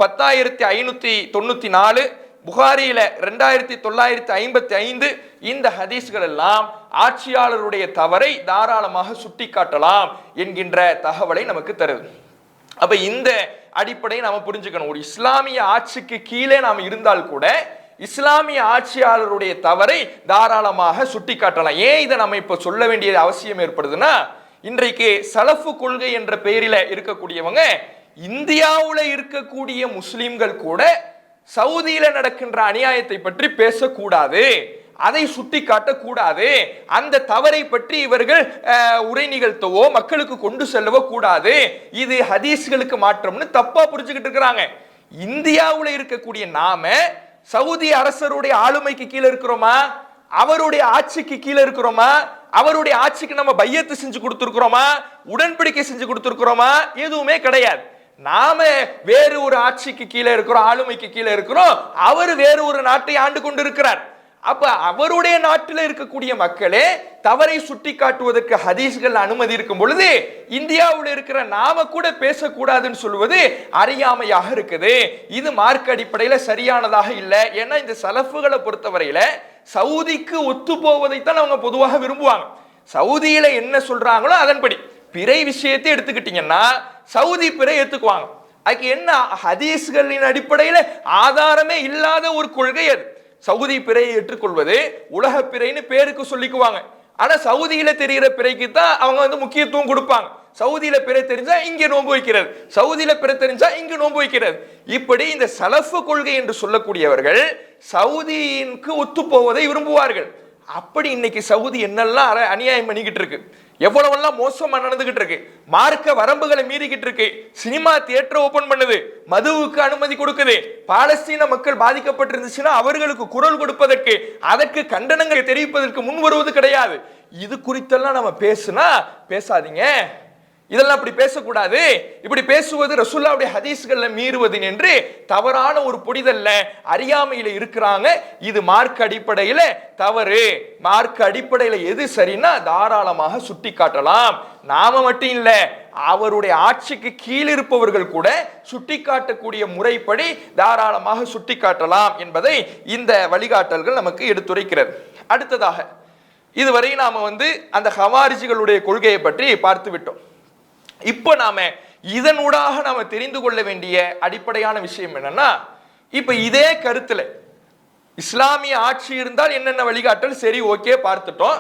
10594, புகாரியில 2955, இந்த ஹதீஸ்கள் எல்லாம் ஆட்சியாளருடைய தவறை தாராளமாக சுட்டி காட்டலாம் என்கின்ற தகவலை நமக்கு தருது. அப்ப இந்த அடிப்படையை நாம புரிஞ்சுக்கணும். ஒரு இஸ்லாமிய ஆட்சிக்கு கீழே நாம் இருந்தால் கூட இஸ்லாமிய ஆட்சியாளருடைய தவறை தாராளமாக சுட்டி காட்டலாம். ஏன் இதை நம்ம இப்ப சொல்ல வேண்டிய அவசியம் ஏற்படுதுன்னா, இன்றைக்கு சலஃபு கொள்கை என்ற பெயரில இருக்கக்கூடியவங்க இந்தியாவுல இருக்கக்கூடிய முஸ்லிம்கள் கூட சவுதியில நடக்கின்ற அநியாயத்தை பற்றி பேசக்கூடாது, அதை சுட்டி காட்டக்கூடாது, அந்த தவறை பற்றி இவர்கள் உரை நிகழ்த்தவோ மக்களுக்கு கொண்டு செல்லவோ கூடாது, இது ஹதீஸ்களுக்கு மாற்றம்னு தப்பா புரிஞ்சுக்கிட்டு இருக்கிறாங்க. இந்தியாவுல இருக்கக்கூடிய நாம சவுதி அரசருடைய ஆளுமைக்கு கீழே இருக்கிறோமா, அவருடைய ஆட்சிக்கு கீழே இருக்கிறோமா, அவருடைய ஆட்சிக்கு நம்ம பையத்து செஞ்சு கொடுத்திருக்கிறோமா, உடன்படிக்கை செஞ்சு கொடுத்திருக்கிறோமா? எதுவுமே கிடையாது. நாம வேறு ஒரு ஆட்சிக்கு கீழே இருக்கிறோம், ஆளுமைக்கு கீழே இருக்கிறோம், அவர் வேறு ஒரு நாட்டை ஆண்டு கொண்டு இருக்கிறார். அப்ப அவருடைய நாட்டில் இருக்கக்கூடிய மக்களே தவறை சுட்டி காட்டுவதற்கு ஹதீஸ்கள் அனுமதி இருக்கும் பொழுது இந்தியாவில் இருக்கிற நாம கூட பேசக்கூடாதுன்னு சொல்வது அறியாமையாக இருக்குது. இது மார்க்க அடிப்படையில சரியானதாக இல்லை. ஏன்னா இந்த சலஃபுகளை பொறுத்தவரையில சவுதிக்கு ஒத்து போவதைத்தான் அவங்க பொதுவாக விரும்புவாங்க. சவுதியில என்ன சொல்றாங்களோ அதன்படி. பிறை விஷயத்தை எடுத்துக்கிட்டீங்கன்னா சவுதி பிறை ஏத்துக்குவாங்க. அதுக்கு என்ன ஹதீஸ்களின் அடிப்படையில ஆதாரமே இல்லாத ஒரு கொள்கை அது. சவுதி பிறையை ஏற்றுக்கொள்வது உலக பிறைன்னு பேருக்கு சொல்லிக்குவாங்க. ஆனா சவுதியில தெரிகிற பிறைக்கு தான் அவங்க முக்கியத்துவம் கொடுப்பாங்க. சவுதியில பிறை தெரிஞ்சா இங்க நோன்பு வைக்கிறது, சவுதியில பிறை தெரிஞ்சா இங்க நோன்பு வைக்கிறது. இப்படி இந்த சலஃபு கொள்கை என்று சொல்லக்கூடியவர்கள் சவுதிக்கு ஒத்து போவதை விரும்புவார்கள். அப்படி இன்னைக்கு சவுதி என்னெல்லாம் அநியாயம் பண்ணிக்கிட்டு இருக்கு, எவ்வளவெல்லாம் மோசமா நடந்துகிட்டு இருக்கு, மார்க்க வரம்புகளை மீறிக்கிட்டு இருக்கு, சினிமா தியேட்டர் ஓபன் பண்ணுது, மதுவுக்கு அனுமதி கொடுக்குது, பாலஸ்தீன மக்கள் பாதிக்கப்பட்டிருந்துச்சுன்னா அவர்களுக்கு குரல் கொடுப்பதற்கு அதற்கு கண்டனங்கள் தெரிவிப்பதற்கு முன் வருவது கிடையாது. இது குறித்தெல்லாம் நம்ம பேசுனா பேசாதீங்க, இதெல்லாம் அப்படி பேசக்கூடாது, இப்படி பேசுவது ரசூலுல்லாஹ்வுடைய ஹதீஸ்களை மீறுவது என்று தவறான ஒரு புரிதல்ல அறியாமையில இருக்கிறாங்க. இது மார்க்க அடிப்படையில தவறு. மார்க்க அடிப்படையில எது சரின்னா தாராளமாக சுட்டி காட்டலாம். நாம மட்டும் இல்ல, அவருடைய ஆட்சிக்கு கீழ் இருப்பவர்கள் கூட சுட்டி காட்டக்கூடிய முறைப்படி தாராளமாக சுட்டி காட்டலாம் என்பதை இந்த வழிகாட்டல்கள் நமக்கு எடுத்துரைக்கிறது. அடுத்ததாக இதுவரை நாம அந்த ஹவாரிஜிகளுடைய கொள்கையை பற்றி பார்த்து விட்டோம். இப்போ நாம இதனூடாக நாம தெரிந்து கொள்ள வேண்டிய அடிப்படையான விஷயம் என்னன்னா, இப்ப இதே கருத்துல இஸ்லாமிய ஆட்சி இருந்தால் என்னென்ன வழிகாட்டல், சரி ஓகே பார்த்துட்டோம்.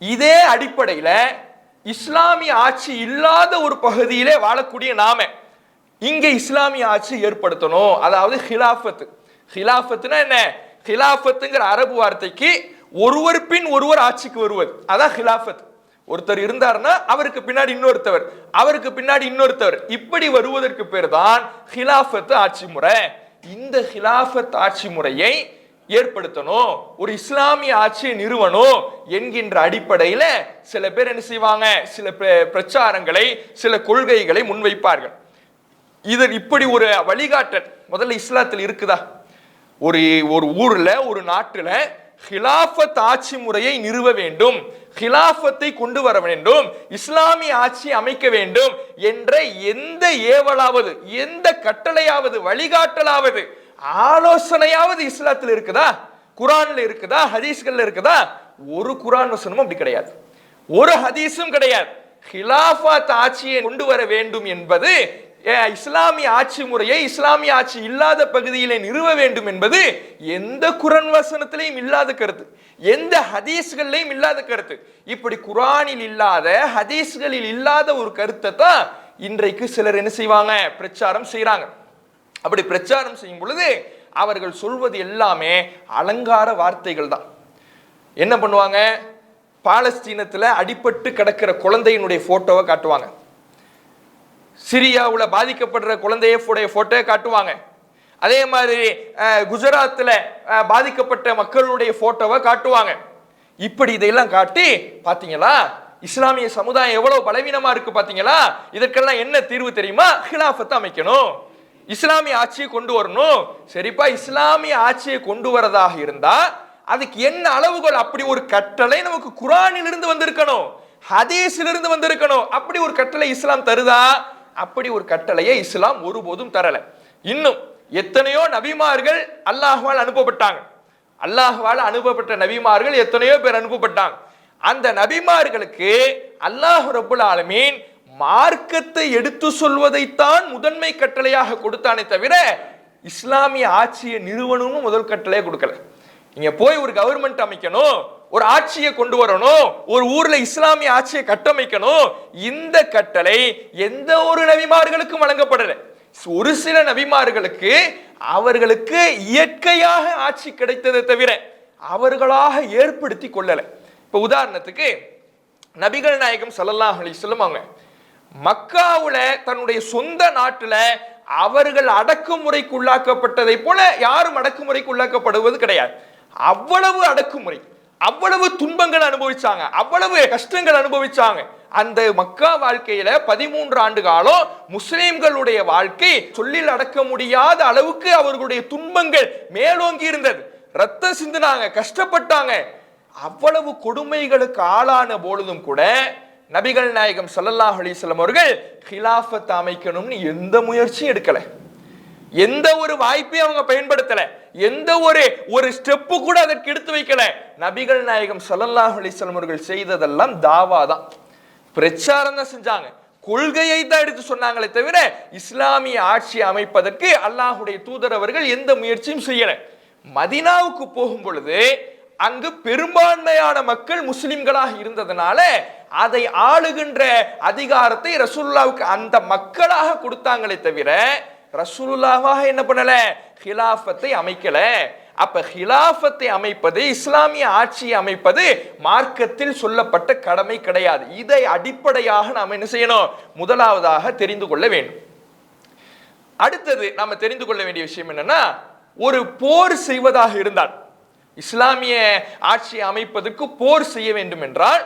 இதே அடிப்படையில இஸ்லாமிய ஆட்சி இல்லாத ஒரு பகுதியிலே வாழக்கூடிய நாம இங்க இஸ்லாமிய ஆட்சி ஏற்படுத்தணும். அதாவது ஹிலாஃபத். ஹிலாஃபத்னா என்ன? ஹிலாஃபத்துங்கிற அரபு வார்த்தைக்கு ஒருவர் பின் ஒருவர் ஆட்சிக்கு வருவது, அதான் ஹிலாஃபத். ஒருத்தர் இருந்தார்னா அவருக்கு பின்னாடி இன்னொருத்தவர், அவருக்கு பின்னாடி இன்னொருத்தவர், இப்படி வருவதற்கு பேர் தான் ஹிலாஃபத் ஆட்சி முறை. இந்த ஹிலாஃபத் ஆட்சி முறையை ஏற்படுத்தணும், ஒரு இஸ்லாமிய ஆட்சியை நிறுவனம் என்கின்ற அடிப்படையில சில பேர் என்ன செய்வாங்க, சில பிரச்சாரங்களை சில கொள்கைகளை முன்வைப்பார்கள். இது இப்படி ஒரு வழிகாட்டல் முதல்ல இஸ்லாத்தில் இருக்குதா? ஒரு ஊர்ல ஒரு நாட்டுல ஹிலாஃபத் ஆட்சி முறையை நிறுவ வேண்டும், ஹிலாஃபத்தை கொண்டு வர வேண்டும், இஸ்லாமிய ஆட்சி அமைக்க வேண்டும் என்ற எந்த ஏவலாவது, எந்த கட்டளையாவது, வழிகாட்டலாவது, ஆலோசனையாவது இஸ்லாத்தில் இருக்குதா? குரான்ல இருக்குதா? ஹதீஸ்கள்ல இருக்குதா? ஒரு குரான் வசனமும் அப்படி கிடையாது, ஒரு ஹதீஸும் கிடையாது. ஹிலாஃபத் ஆட்சியை கொண்டு வர வேண்டும் என்பது இஸ்லாமிய ஆட்சி முறையை இஸ்லாமிய ஆட்சி இல்லாத பகுதியிலே நிறுவ வேண்டும் என்பது எந்த குர்ஆன் வசனத்திலையும் இல்லாத கருத்து, எந்த ஹதீஸ்களிலும் இல்லாத கருத்து. இப்படி குர்ஆனில் இல்லாத ஹதீஸ்களில் இல்லாத ஒரு கருத்தை தான் இன்றைக்கு சிலர் என்ன செய்வாங்க, பிரச்சாரம் செய்யறாங்க. அப்படி பிரச்சாரம் செய்யும் பொழுது அவர்கள் சொல்வது எல்லாமே அலங்கார வார்த்தைகள் தான். என்ன பண்ணுவாங்க, பாலஸ்தீனத்தில் அடிபட்டு கிடக்கிற குழந்தையினுடைய போட்டோவை காட்டுவாங்க, சிரியாவில் பாதிக்கப்படுற குழந்தைய போட்டோவை காட்டுவாங்க, அதே மாதிரி குஜராத்தில் பாதிக்கப்பட்ட மக்களுடைய போட்டோவை காட்டுவாங்க. இப்படி இதையெல்லாம் காட்டி பாத்தீங்களா இஸ்லாமிய சமுதாயம் எவ்வளவு பலவீனமா இருக்கு பாத்தீங்களா, இதற்கெல்லாம் என்ன தீர்வு தெரியுமா, ஹிலாஃபத்தை அமைக்கணும், இஸ்லாமிய ஆட்சியை கொண்டு வரணும். சரிப்பா, இஸ்லாமிய ஆட்சியை கொண்டு வரதாக இருந்தா அதுக்கு என்ன அளவுகள், அப்படி ஒரு கட்டளை நமக்கு குர்ஆனிலிருந்து வந்திருக்கணும், ஹதீஸிலிருந்து வந்திருக்கணும். அப்படி ஒரு கட்டளை இஸ்லாம் தருதா? அப்படி ஒரு கட்டளையை இஸ்லாம் ஒருபோதும் தரல. இன்னும் எத்தனையோ நபிமார்கள் அல்லாஹ்வால் அனுப்பப்பட்டாங்க, அல்லாஹ்வால் அனுப்பப்பட்ட நபிமார்கள் எத்தனையோ பேர் அனுப்பப்பட்டாங்க. அந்த நபிமார்களுக்கு அல்லாஹ் ரப்புல் ஆலமீன் மார்க்கத்தை எடுத்து சொல்வதைத்தான் முதன்மை கட்டளையாக கொடுத்தானே தவிர இஸ்லாமிய ஆட்சியை நிறுவனம்னு முதல் கட்டளையை கொடுக்கல. நீங்க போய் ஒரு கவர்மெண்ட் அமைக்கணும், ஒரு ஆட்சியை கொண்டு வரணும், ஒரு ஊர்ல இஸ்லாமிய ஆட்சியை கட்டமைக்கணும், இந்த கட்டளை எந்த ஒரு நபிமார்களுக்கும் வழங்கப்படல. ஒரு சில நபிமார்களுக்கு அவர்களுக்கு இயற்கையாக ஆட்சி கிடைத்ததை தவிர அவர்களாக ஏற்படுத்தி கொள்ளல. இப்ப உதாரணத்துக்கு நபிகள் நாயகம் ஸல்லல்லாஹு அலைஹி வஸல்லம் அவங்க மக்காவுல தன்னுடைய சொந்த நாட்டுல அவர்கள் அடக்குமுறைக்கு உள்ளாக்கப்பட்டதை போல யாரும் அடக்குமுறைக்கு உள்ளாக்கப்படுவது கிடையாது. அவ்வளவு அடக்குமுறை, அவ்வளவு துன்பங்கள் அனுபவிச்சாங்க, அவ்வளவு கஷ்டங்கள் அனுபவிச்சாங்க. அந்த மக்கா வாழ்க்கையில 13 ஆண்டு காலம் முஸ்லிம்களுடைய வாழ்க்கை சொல்லில் அடக்க முடியாத அளவுக்கு அவர்களுடைய துன்பங்கள் மேலோங்கி இருந்தது. ரத்தம் சிந்தினாங்க, கஷ்டப்பட்டாங்க. அவ்வளவு கொடுமைகளுக்கு ஆளான பொழுதும் கூட நபிகள் நாயகம் ஸல்லல்லாஹு அலைஹி வஸல்லம் அவர்கள் ஹிலாஃபத் அமைக்கணும்னு எந்த முயற்சியும் எடுக்கல, எந்த ஒரு வாய்ப்பையும் அவங்க பயன்படுத்தல, எந்த ஒரு ஸ்டெப்பு கூட அதற்கு எடுத்து வைக்கல. நபிகள் நாயகம் ஸல்லல்லாஹு அலைஹி வஸல்லம் அவர்கள் செய்ததெல்லாம் தாவா தான், பிரச்சாரம் தான் செஞ்சாங்க, கொள்கையை தான் எடுத்து சொன்னாங்களே தவிர இஸ்லாமிய ஆட்சி அமைப்பதற்கு அல்லாஹ்வுடைய தூதர் அவர்கள் எந்த முயற்சியும் செய்யல. மதீனாவுக்கு போகும் பொழுது அங்கு பெரும்பான்மையான மக்கள் முஸ்லிம்களாக இருந்ததனால அதை ஆளுகின்ற அதிகாரத்தை ரசூலுல்லாஹ்வுக்கு அந்த மக்களாக கொடுத்தாங்களே தவிர ரசூலுல்லாஹ்வாக என்ன பண்ணல, ஹிலாஃபத்தை அமைக்கல. அப்ப ஹிலாஃபத்தை அமைப்பது, இஸ்லாமிய ஆட்சியை அமைப்பது மார்க்கத்தில் சொல்லப்பட்ட கடமை கிடையாது. இதை அடிப்படையாக நாம் என்ன செய்யணும், முதலாவதாக தெரிந்து கொள்ள வேண்டும். அடுத்தது நாம தெரிந்து கொள்ள வேண்டிய விஷயம் என்னன்னா, ஒரு போர் செய்வதாக இருந்தால், இஸ்லாமிய ஆட்சியை அமைப்பதற்கு போர் செய்ய வேண்டும் என்றால்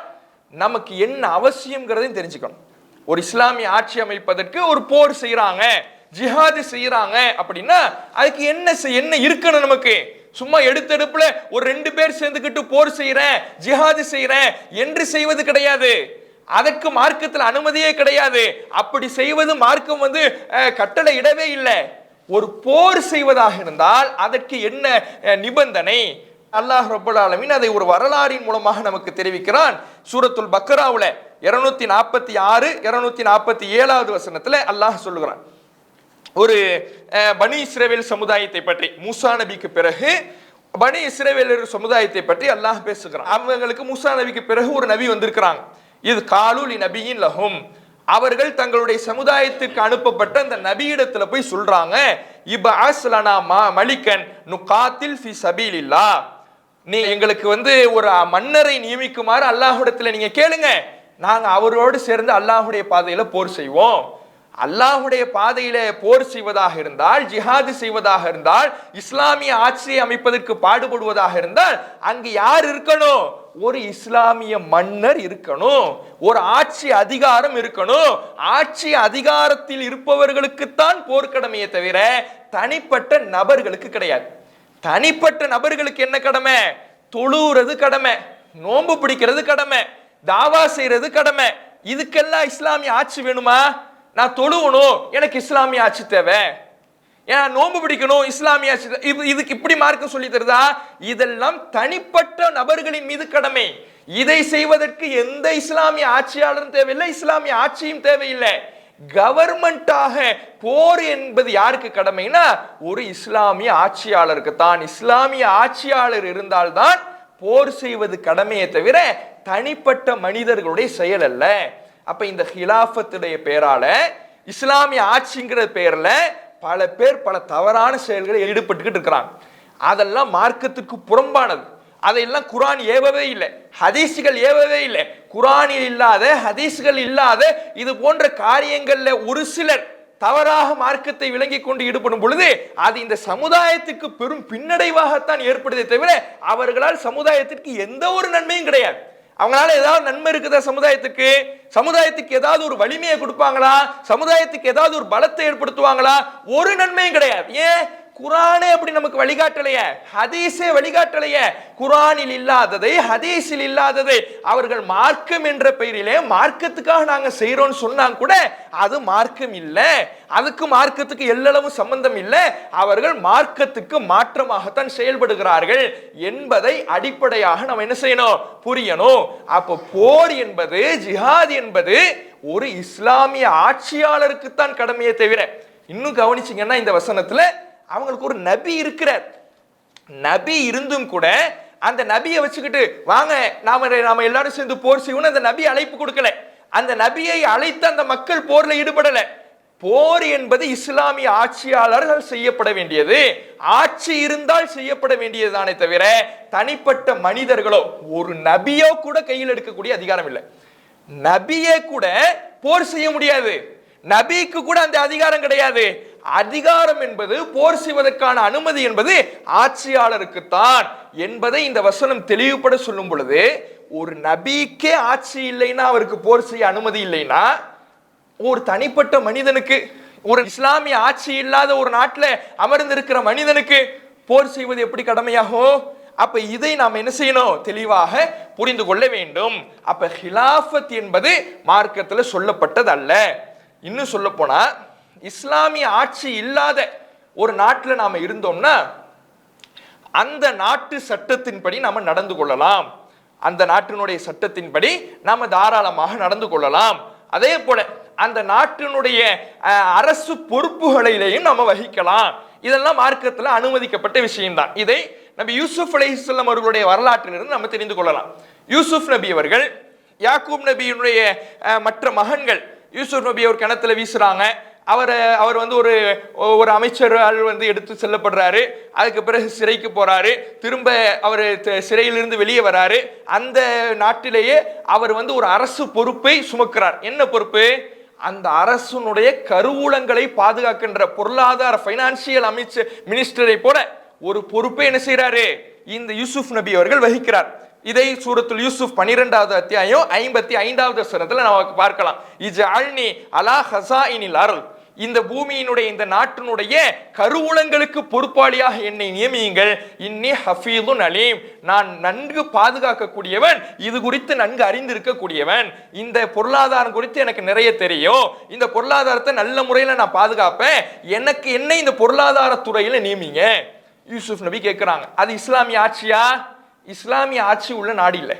நமக்கு என்ன அவசியம்ங்கிறதையும் தெரிஞ்சுக்கணும். ஒரு இஸ்லாமிய ஆட்சி அமைப்பதற்கு ஒரு போர் செய்யறாங்க, ஜிஹாது செய்யறாங்க அப்படின்னா அதுக்கு என்ன இருக்கணும் நமக்கு. சும்மா எடுத்தெடுப்புல ஒரு 2 பேர் சேர்ந்துக்கிட்டு போர் செய்யறேன், ஜிஹாது செய்யறேன் என்று செய்வது கிடையாது. அதற்கு மார்க்கத்தில் அனுமதியே கிடையாது. அப்படி செய்வது மார்க்கம் கட்டளை இடவே இல்லை. ஒரு போர் செய்வதாக இருந்தால் அதற்கு என்ன நிபந்தனை, அல்லாஹ் ரப்பல் ஆலமீன் அதை ஒரு வரலாறின் மூலமாக நமக்கு தெரிவிக்கிறான். சூரத்துல் பக்ராவுல 246 247வது வசனத்துல அல்லாஹ் சொல்லுகிறான், ஒரு பனி இஸ்ரவேல் சமுதாயத்தை பற்றி, மூசா நபிக்கு பிறகு பனி இஸ்ரவேலர் சமுதாயத்தை பற்றி அல்லாஹ் பேசுகிறான். அவங்களுக்கு மூசா நபிக்கு பிறகு ஒரு நபி வந்திருக்கிறாங்க. இது காலூலி நபியின் லஹும், அவர்கள் தங்களுடைய சமுதாயத்திற்கு அனுப்பப்பட்ட அந்த நபியிடத்துல போய் சொல்றாங்க, இப்அஸ் லனா மலிகன் நுகாத்தில் ஃபி சபீலில்லாஹ், நீ எங்களுக்கு ஒரு மன்னரை நியமிக்குமாறு அல்லாஹ்விடத்துல நீங்க கேளுங்க, நாங்க அவரோடு சேர்ந்து அல்லாஹ்வுடைய பாதையில போர் செய்வோம். அல்லாஹ்வுடைய பாதையில போர் செய்வதாக இருந்தால், ஜிஹாது செய்வதாக இருந்தால், இஸ்லாமிய ஆட்சியை அமைப்பதற்கு பாடுபடுவதாக இருந்தால் அங்கு யார் இருக்கணும், ஒரு இஸ்லாமிய மன்னர் இருக்கணும், ஒரு ஆட்சி அதிகாரம் இருக்கணும். ஆட்சி அதிகாரத்தில் இருப்பவர்களுக்குத்தான் போர்க்கடமையை தவிர தனிப்பட்ட நபர்களுக்கு கிடையாது. தனிப்பட்ட நபர்களுக்கு என்ன கடமை, தொழுறது கடமை, நோன்பு பிடிக்கிறது கடமை, தாவா செய்யறது கடமை. இதுக்கெல்லாம் இஸ்லாமிய ஆட்சி வேணுமா? நான் தொழுவணும், எனக்கு இஸ்லாமிய ஆட்சி தேவை, ஏன்னா நோன்பு பிடிக்கணும், இஸ்லாமிய ஆட்சி, இதுக்கு இப்படி மார்க்கம் சொல்லி தருதா? இதெல்லாம் தனிப்பட்ட நபர்களின் மீது கடமை. இதை செய்வதற்கு எந்த இஸ்லாமிய ஆட்சியாளரும் தேவையில்லை, இஸ்லாமிய ஆட்சியும் தேவையில்லை. கவர்மெண்டாக போர் என்பது யாருக்கு கடமைனா ஒரு இஸ்லாமிய ஆட்சியாளருக்கு தான். இஸ்லாமிய ஆட்சியாளர் இருந்தால்தான் போர் செய்வது கடமையை தவிர தனிப்பட்ட மனிதர்களுடைய செயல் அல்ல. அப்ப இந்த ஹிலாஃபத்துடைய பேரால, இஸ்லாமிய ஆட்சிங்கிற பேர்ல பல பேர் பல தவறான செயல்களை ஈடுபட்டுக்கிட்டு இருக்கிறாங்க. அதெல்லாம் மார்க்கத்துக்கு புறம்பானது. அதையெல்லாம் குர்ஆன் ஏவவே இல்லை, ஹதீஸ்கள் ஏவவே இல்லை. குர்ஆனில் இல்லாத, ஹதீஸ்கள் இல்லாத இது போன்ற காரியங்கள்ல ஒரு சிலர் தவறாக மார்க்கத்தை விளங்கி கொண்டு ஈடுபடும் பொழுது அது இந்த சமுதாயத்துக்கு பெரும் பின்னடைவாகத்தான் ஏற்படுதே தவிர அவர்களால் சமுதாயத்திற்கு எந்த ஒரு நன்மையும் கிடையாது. அவங்களால ஏதாவது நன்மை இருக்குதா? சமுதாயத்துக்கு ஏதாவது ஒரு வலிமையை கொடுப்பாங்களா? சமுதாயத்துக்கு ஏதாவது ஒரு பலத்தை ஏற்படுத்துவாங்களா? ஒரு நன்மையும் கிடையாது. ஏன்? குர்ஆனே அப்படி நமக்கு வழிகாட்டலையே, ஹதீஸே வழிகாட்டலையே. குர்ஆனில் இல்லாததை, ஹதீஸில் இல்லாததை அவர்கள் மார்க்கம் என்ற பெயரிலே மார்க்கத்துக்காக நாங்க செய்யறோம்னு சொன்னாங்க கூட அது மார்க்கம் இல்லை. அதுக்கு மார்க்கத்துக்கு எல்லளவும் சம்பந்தம் இல்லை. அவர்கள் மார்க்கத்துக்கு மாற்றமாகத்தான் செயல்படுகிறார்கள் என்பதை அடிப்படையாக நம்ம என்ன செய்யணும்? புரியணும். அப்போ போர் என்பது, ஜிஹாத் என்பது ஒரு இஸ்லாமிய ஆட்சியாளருக்குத்தான் கடமையை தவிர, இன்னும் கவனிச்சீங்கன்னா இந்த வசனத்துல அவங்களுக்கு ஒரு நபி இருக்கிறார். நபி இருந்தும் கூட அந்த நபியை வச்சுக்கிட்டு வாங்க நாம எல்லாரும் சேர்ந்து போர் செய்வோம் அந்த நபி அழைப்பு கொடுக்கல. அந்த நபியை அழைத்து அந்த மக்கள் போர்ல ஈடுபடல. போர் என்பது இஸ்லாமிய ஆட்சியாளர்கள் செய்யப்பட வேண்டியது, ஆட்சி இருந்தால் செய்யப்பட வேண்டியதுதானே தவிர தனிப்பட்ட மனிதர்களோ ஒரு நபியோ கூட கையில் எடுக்கக்கூடிய அதிகாரம் இல்லை. நபியே கூட போர் செய்ய முடியாது. நபிக்கு கூட அந்த அதிகாரம் கிடையாது. அதிகாரம் என்பது, போர் செய்வதற்கான அனுமதி என்பது ஆட்சியாளருக்கு தான் என்பதை இந்த வசனம் தெளிவுபட சொல்லும் பொழுது, ஒரு நபிக்கே ஆட்சி இல்லைன்னா, அவருக்கு போர் செய்ய அனுமதி இல்லைன்னா, ஒரு தனிப்பட்ட மனிதனுக்கு, ஒரு இஸ்லாமிய ஆட்சி இல்லாத ஒரு நாட்டில் அமர்ந்திருக்கிற மனிதனுக்கு போர் செய்வது எப்படி கடமையாகும்? அப்ப இதை நாம் என்ன செய்யணும்? தெளிவாக புரிந்து கொள்ள வேண்டும். அப்ப ஹிலாஃபத் என்பது மார்க்கத்தில் சொல்லப்பட்டது அல்ல. இன்னும் சொல்ல போனா, இஸ்லாமிய ஆட்சி இல்லாத ஒரு நாட்டில் நாம இருந்தோம்னா அந்த நாட்டு சட்டத்தின்படி நாம நடந்து கொள்ளலாம். அந்த நாட்டினுடைய சட்டத்தின்படி நாம தாராளமாக நடந்து கொள்ளலாம். அதே போல அந்த நாட்டினுடைய அரசு பொறுப்புகளிலேயும் நம்ம வகிக்கலாம். இதெல்லாம் மார்க்கத்தில் அனுமதிக்கப்பட்ட விஷயம்தான். இதை நபி யூசுப் அலைஹிஸ்ஸலாம் அவர்களுடைய வரலாற்றிலிருந்து நம்ம தெரிந்து கொள்ளலாம். யூசுப் நபி அவர்கள், யாக்கூப் நபியினுடைய மற்ற மகன்கள், யூசுப் நபி அவர் கிணத்துல வீசுறாங்க. அவர் வந்து ஒரு அமைச்சர் வந்து எடுத்து செல்லப்படுறாரு. அதுக்கு பிறகு சிறைக்கு போறாரு. திரும்ப அவர் சிறையிலிருந்து வெளியே வராரு. அந்த நாட்டிலேயே அவர் வந்து ஒரு அரசு பொறுப்பை சுமக்கிறார். என்ன பொறுப்பு? அந்த அரசுனுடைய கருவூலங்களை பாதுகாக்கின்ற பொருளாதார பைனான்சியல் அமைச்சர், மினிஸ்டரை போல ஒரு பொறுப்பை என்ன செய்யறாரு? இந்த யூசுப் நபி அவர்கள் வகிக்கிறார். இதை சூரத்துல் யூசுப் 12வது அத்தியாயம் 55வது வசனத்துல நமக்கு பார்க்கலாம். இஜஅல்னி அலா ஹஸாயினில் அர்ல், இந்த பூமியினுடைய, இந்த நாட்டினுடைய கருவூலங்களுக்கு பொறுப்பாளியாக என்னை நியமியுங்கள். இன்னி ஹஃபீதுன் அலீம், நான் நன்கு பாதுகாக்கக்கூடியவன், இது குறித்து நன்கு அறிந்திருக்கக்கூடியவன். இந்த பொருளாதாரம் குறித்து எனக்கு நிறைய தெரியும். இந்த பொருளாதாரத்தை நல்ல முறையில் நான் பாதுகாப்பேன். என்னை இந்த பொருளாதார துறையில நியமிங்க. யூசுப் நபி கேட்கிறாங்க. அது இஸ்லாமிய ஆட்சியா? இஸ்லாமிய ஆட்சி உள்ள நாடு இல்லை.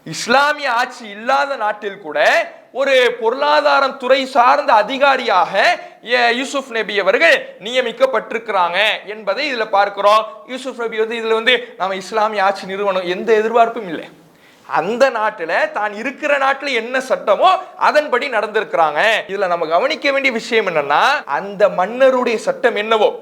இஸ்லாமிய ஆட்சி இல்லாத நாட்டில் கூட ஒரு பொருளாதாரம் துறை சார்ந்த அதிகாரியாக யூசுப் நபி அவர்கள் நியமிக்கப்பட்டிருக்கிறாங்க என்பதை இதுல பார்க்கிறோம். யூசுப் நபி வந்து இதுல வந்து நம்ம இஸ்லாமிய ஆட்சி நிறுவனம் எந்த எதிர்பார்ப்பும் இல்லை. அந்த நாட்டுல தான் இருக்கிற நாட்டுல என்ன சட்டமோ அதன்படி நடந்திருக்கிறாங்க. இதுல நம்ம கவனிக்க வேண்டிய விஷயம் என்னன்னா, அந்த மன்னருடைய சட்டம் என்னவோ,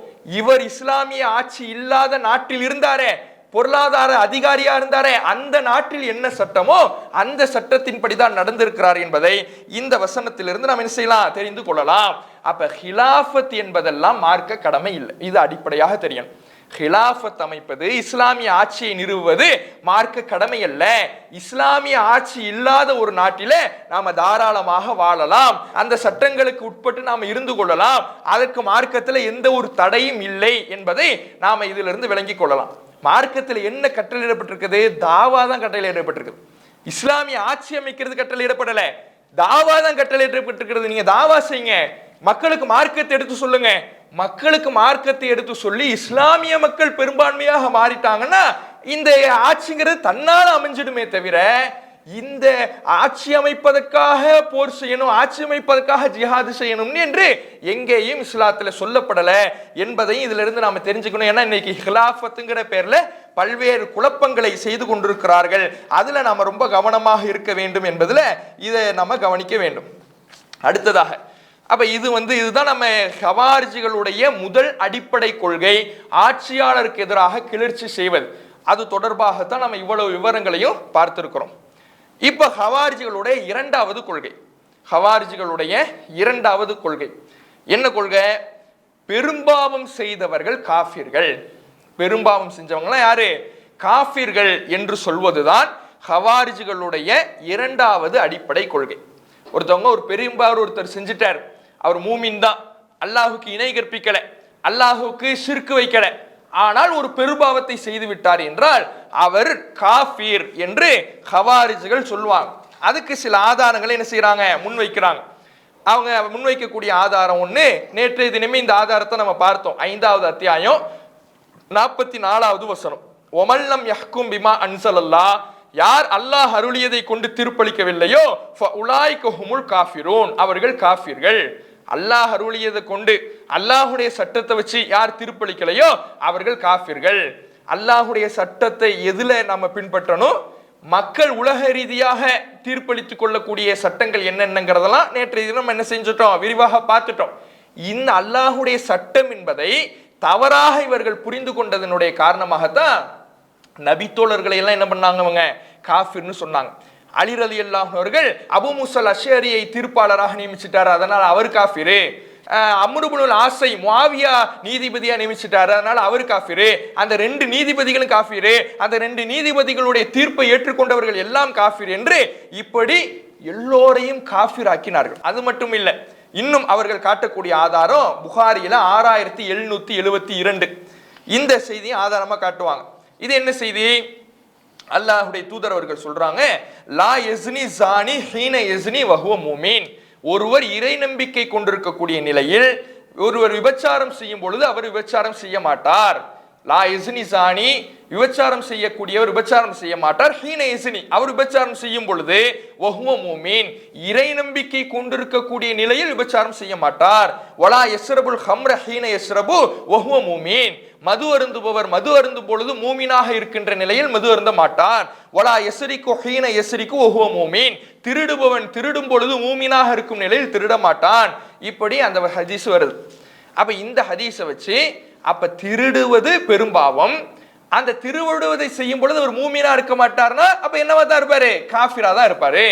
இவர் இஸ்லாமிய ஆட்சி இல்லாத நாட்டில் இருந்தாரே, பொருளாதார அதிகாரியா இருந்தாரே, அந்த நாட்டில் என்ன சட்டமோ அந்த சட்டத்தின்படி தான் நடந்திருக்கிறார் என்பதை இந்த வசனத்திலிருந்து நாம் என்ன செய்யலாம்? தெரிந்து கொள்ளலாம். அப்ப ஹிலாஃபத் என்பதெல்லாம் மார்க்க கடமை இல்லை. இது அடிப்படையாக தெரியும். ஹிலாஃபத் அமைப்பது, இஸ்லாமிய ஆட்சியை நிறுவுவது மார்க்க கடமை அல்ல. இஸ்லாமிய ஆட்சி இல்லாத ஒரு நாட்டிலே நாம தாராளமாக வாழலாம். அந்த சட்டங்களுக்கு உட்பட்டு நாம இருந்து கொள்ளலாம். அதற்கு மார்க்கத்தில் எந்த ஒரு தடையும் இல்லை என்பதை நாம இதிலிருந்து விளங்கிக் கொள்ளலாம். மார்க்கத்தில் என்ன கட்டளையிடப்பட்டிருக்குது? தாவா தான் கட்டளையிடப்பட்டிருக்குது. இஸ்லாமிய ஆட்சி அமைக்கிறது கட்டளையிடப்படல, தாவா தான் கட்டளையிடப்பட்டிருக்கிறது. நீங்க தாவா செய்யுங்க, மக்களுக்கு மார்க்கத்தை எடுத்து சொல்லுங்க. மக்களுக்கு மார்க்கத்தை எடுத்து சொல்லி இஸ்லாமிய மக்கள் பெரும்பான்மையாக மாறிட்டாங்கன்னா இந்த ஆட்சிங்கிறது தன்னால் அமைஞ்சிடுமே தவிர இந்த ஆட்சி அமைப்பதற்காக போர் செய்யணும், ஆட்சி அமைப்பதற்காக ஜிஹாது செய்யணும் என்று எங்கேயும் இஸ்லாத்துல சொல்லப்படல என்பதையும் இதுல இருந்து நாம தெரிஞ்சுக்கணும். ஏன்னா இன்னைக்கு ஹிலாஃபத்துங்கிற பேர்ல பல்வேறு குழப்பங்களை செய்து கொண்டிருக்கிறார்கள். அதுல நாம ரொம்ப கவனமாக இருக்க வேண்டும் என்பதுல இதை நம்ம கவனிக்க வேண்டும். அடுத்ததாக அப்ப இதுதான் நம்ம ஹவாரிஜிகளுடைய முதல் அடிப்படை கொள்கை, ஆட்சியாளருக்கு எதிராக கிளர்ச்சி செய்வது. அது தொடர்பாகத்தான் நம்ம இவ்வளவு விவரங்களையும் பார்த்திருக்கிறோம். இப்ப ஹவாரிஜிகளுடைய இரண்டாவது கொள்கை என்ன கொள்கை? பெரும்பாவம் செய்தவர்கள் காஃபிர்கள். பெரும்பாவம் செஞ்சவங்க யாரு? காஃபிர்கள் என்று சொல்வதுதான் ஹவாரிஜிகளுடைய இரண்டாவது அடிப்படை கொள்கை. ஒருத்தவங்க ஒரு பெரும்பாவம் ஒருத்தர் செஞ்சிட்டார், அவர் மூமின் தான், அல்லாஹுக்கு இணை கற்பிக்கல, அல்லாஹுக்கு ஷிர்க் வைக்கல, ஆனால் ஒரு பெருபாவத்தை செய்து விட்டார் என்றால் அவர் காஃபீர் என்று ஹவாரிஜிகள் சொல்லுவாங்க. அதுக்கு சில ஆதாரங்களை என்ன செய்யறாங்க? முன்வைக்கிறாங்க. அவங்க முன்வைக்கக்கூடிய ஆதாரம் ஒண்ணு, நேற்றைய தினமே இந்த ஆதாரத்தை நம்ம பார்த்தோம். 5வது அத்தியாயம் 44வது வசனம், ஒமல்லம் யஹ்கும் பிமா அன்ஸலல்லாஹ், யார் அல்லாஹ் அருளியதை கொண்டு தீர்ப்பளிக்கவில்லையோ ஃபஉலாயிக ஹுமுல் காஃபிரூன், அவர்கள் காஃபிர்கள். அல்லாஹ் அருளியதை கொண்டு, அல்லாஹுடைய சட்டத்தை வச்சு யார் தீர்ப்பளிக்கலையோ அவர்கள் காஃபிர்கள். அல்லாஹுடைய சட்டத்தை எதுல நம்ம பின்பற்றணும்? மக்கள் உலக ரீதியாக தீர்ப்பளித்துக் கொள்ளக்கூடிய சட்டங்கள் என்னென்னங்கிறதெல்லாம் நேற்றைய தினம் என்ன செஞ்சுட்டோம், விரிவாக பார்த்துட்டோம். இந்த அல்லாஹுடைய சட்டம் என்பதை தவறாக இவர்கள் புரிந்து கொண்டதனுடைய காரணமாகத்தான் நபித்தோழர்களை எல்லாம் என்ன பண்ணாங்க, அவங்க காஃபிர்னு சொன்னாங்க. அலி ரலியல்லாஹு அவர்கள் அபூ மூஸல் அஷ்அரியை தீர்ப்பாளராக நியமிச்சிட்டாரு, அதனால அவர் காஃபிரு. அம்ர் இப்னுல் ஆஸை முஆவியா நீதிபதியா நியமிச்சிட்டாரு, அதனால அவர் காஃபிரு. அந்த 2 நீதிபதிகளும் காஃபிரு, அந்த 2 நீதிபதிகளுடைய தீர்ப்பை ஏற்றுக்கொண்டவர்கள் எல்லாம் காஃபிர் என்று இப்படி எல்லோரையும் காஃபிர் ஆக்கினார்கள். அது மட்டும் இல்ல, இன்னும் அவர்கள் காட்டக்கூடிய ஆதாரம் புகாரியில 6772 இந்த செய்தியை ஆதாரமா காட்டுவாங்க. இது என்ன செய்தி? அல்லாஹ்வுடைய தூதர் அவர்கள் சொல்றாங்க, லா யஸ்னி ஸானி ஹீன யஸ்னி வஹுவ முஃமின், ஒருவர் இறை நம்பிக்கை கொண்டிருக்கக்கூடிய நிலையில் ஒருவர் விபச்சாரம் செய்யும் பொழுது அவர் விபச்சாரம் செய்ய மாட்டார். லா யஸ்னி ஸானி, விபச்சாரம் செய்யக்கூடியவர் விபச்சாரம் செய்ய மாட்டார். ஹீன யஸ்னி, அவர் விபச்சாரம் செய்யும் பொழுது வஹுவ முஃமின், இறை நம்பிக்கை கொண்டிருக்கக்கூடிய நிலையில் விபச்சாரம் செய்ய மாட்டார். வலா யஸ்ரபுல் ஹம்ர ஹீன யஸ்ரபு வஹுவ முஃமின், மது அருந்துபவர் மது அருந்தும் பொழுது மூமினாக இருக்கின்ற நிலையில் மது அருந்த மாட்டார். வலா யஸ்ரிகு ஹீன யஸ்ரிகு வஹுவ முஃமின், திருடுபவன் திருடும் பொழுது மூமினாக இருக்கும் நிலையில் திருட மாட்டான். இப்படி அந்த ஹதீஸ் வருது. அப்ப இந்த ஹதீஸை வச்சு அப்ப திருடுவது பெரும்பாவம், அந்த திருடுவதை செய்யும் பொழுது அவர் மூமினா இருக்க மாட்டார்னா அப்ப என்னவா தான் இருப்பாரு? காஃபிரா தான் இருப்பாரு.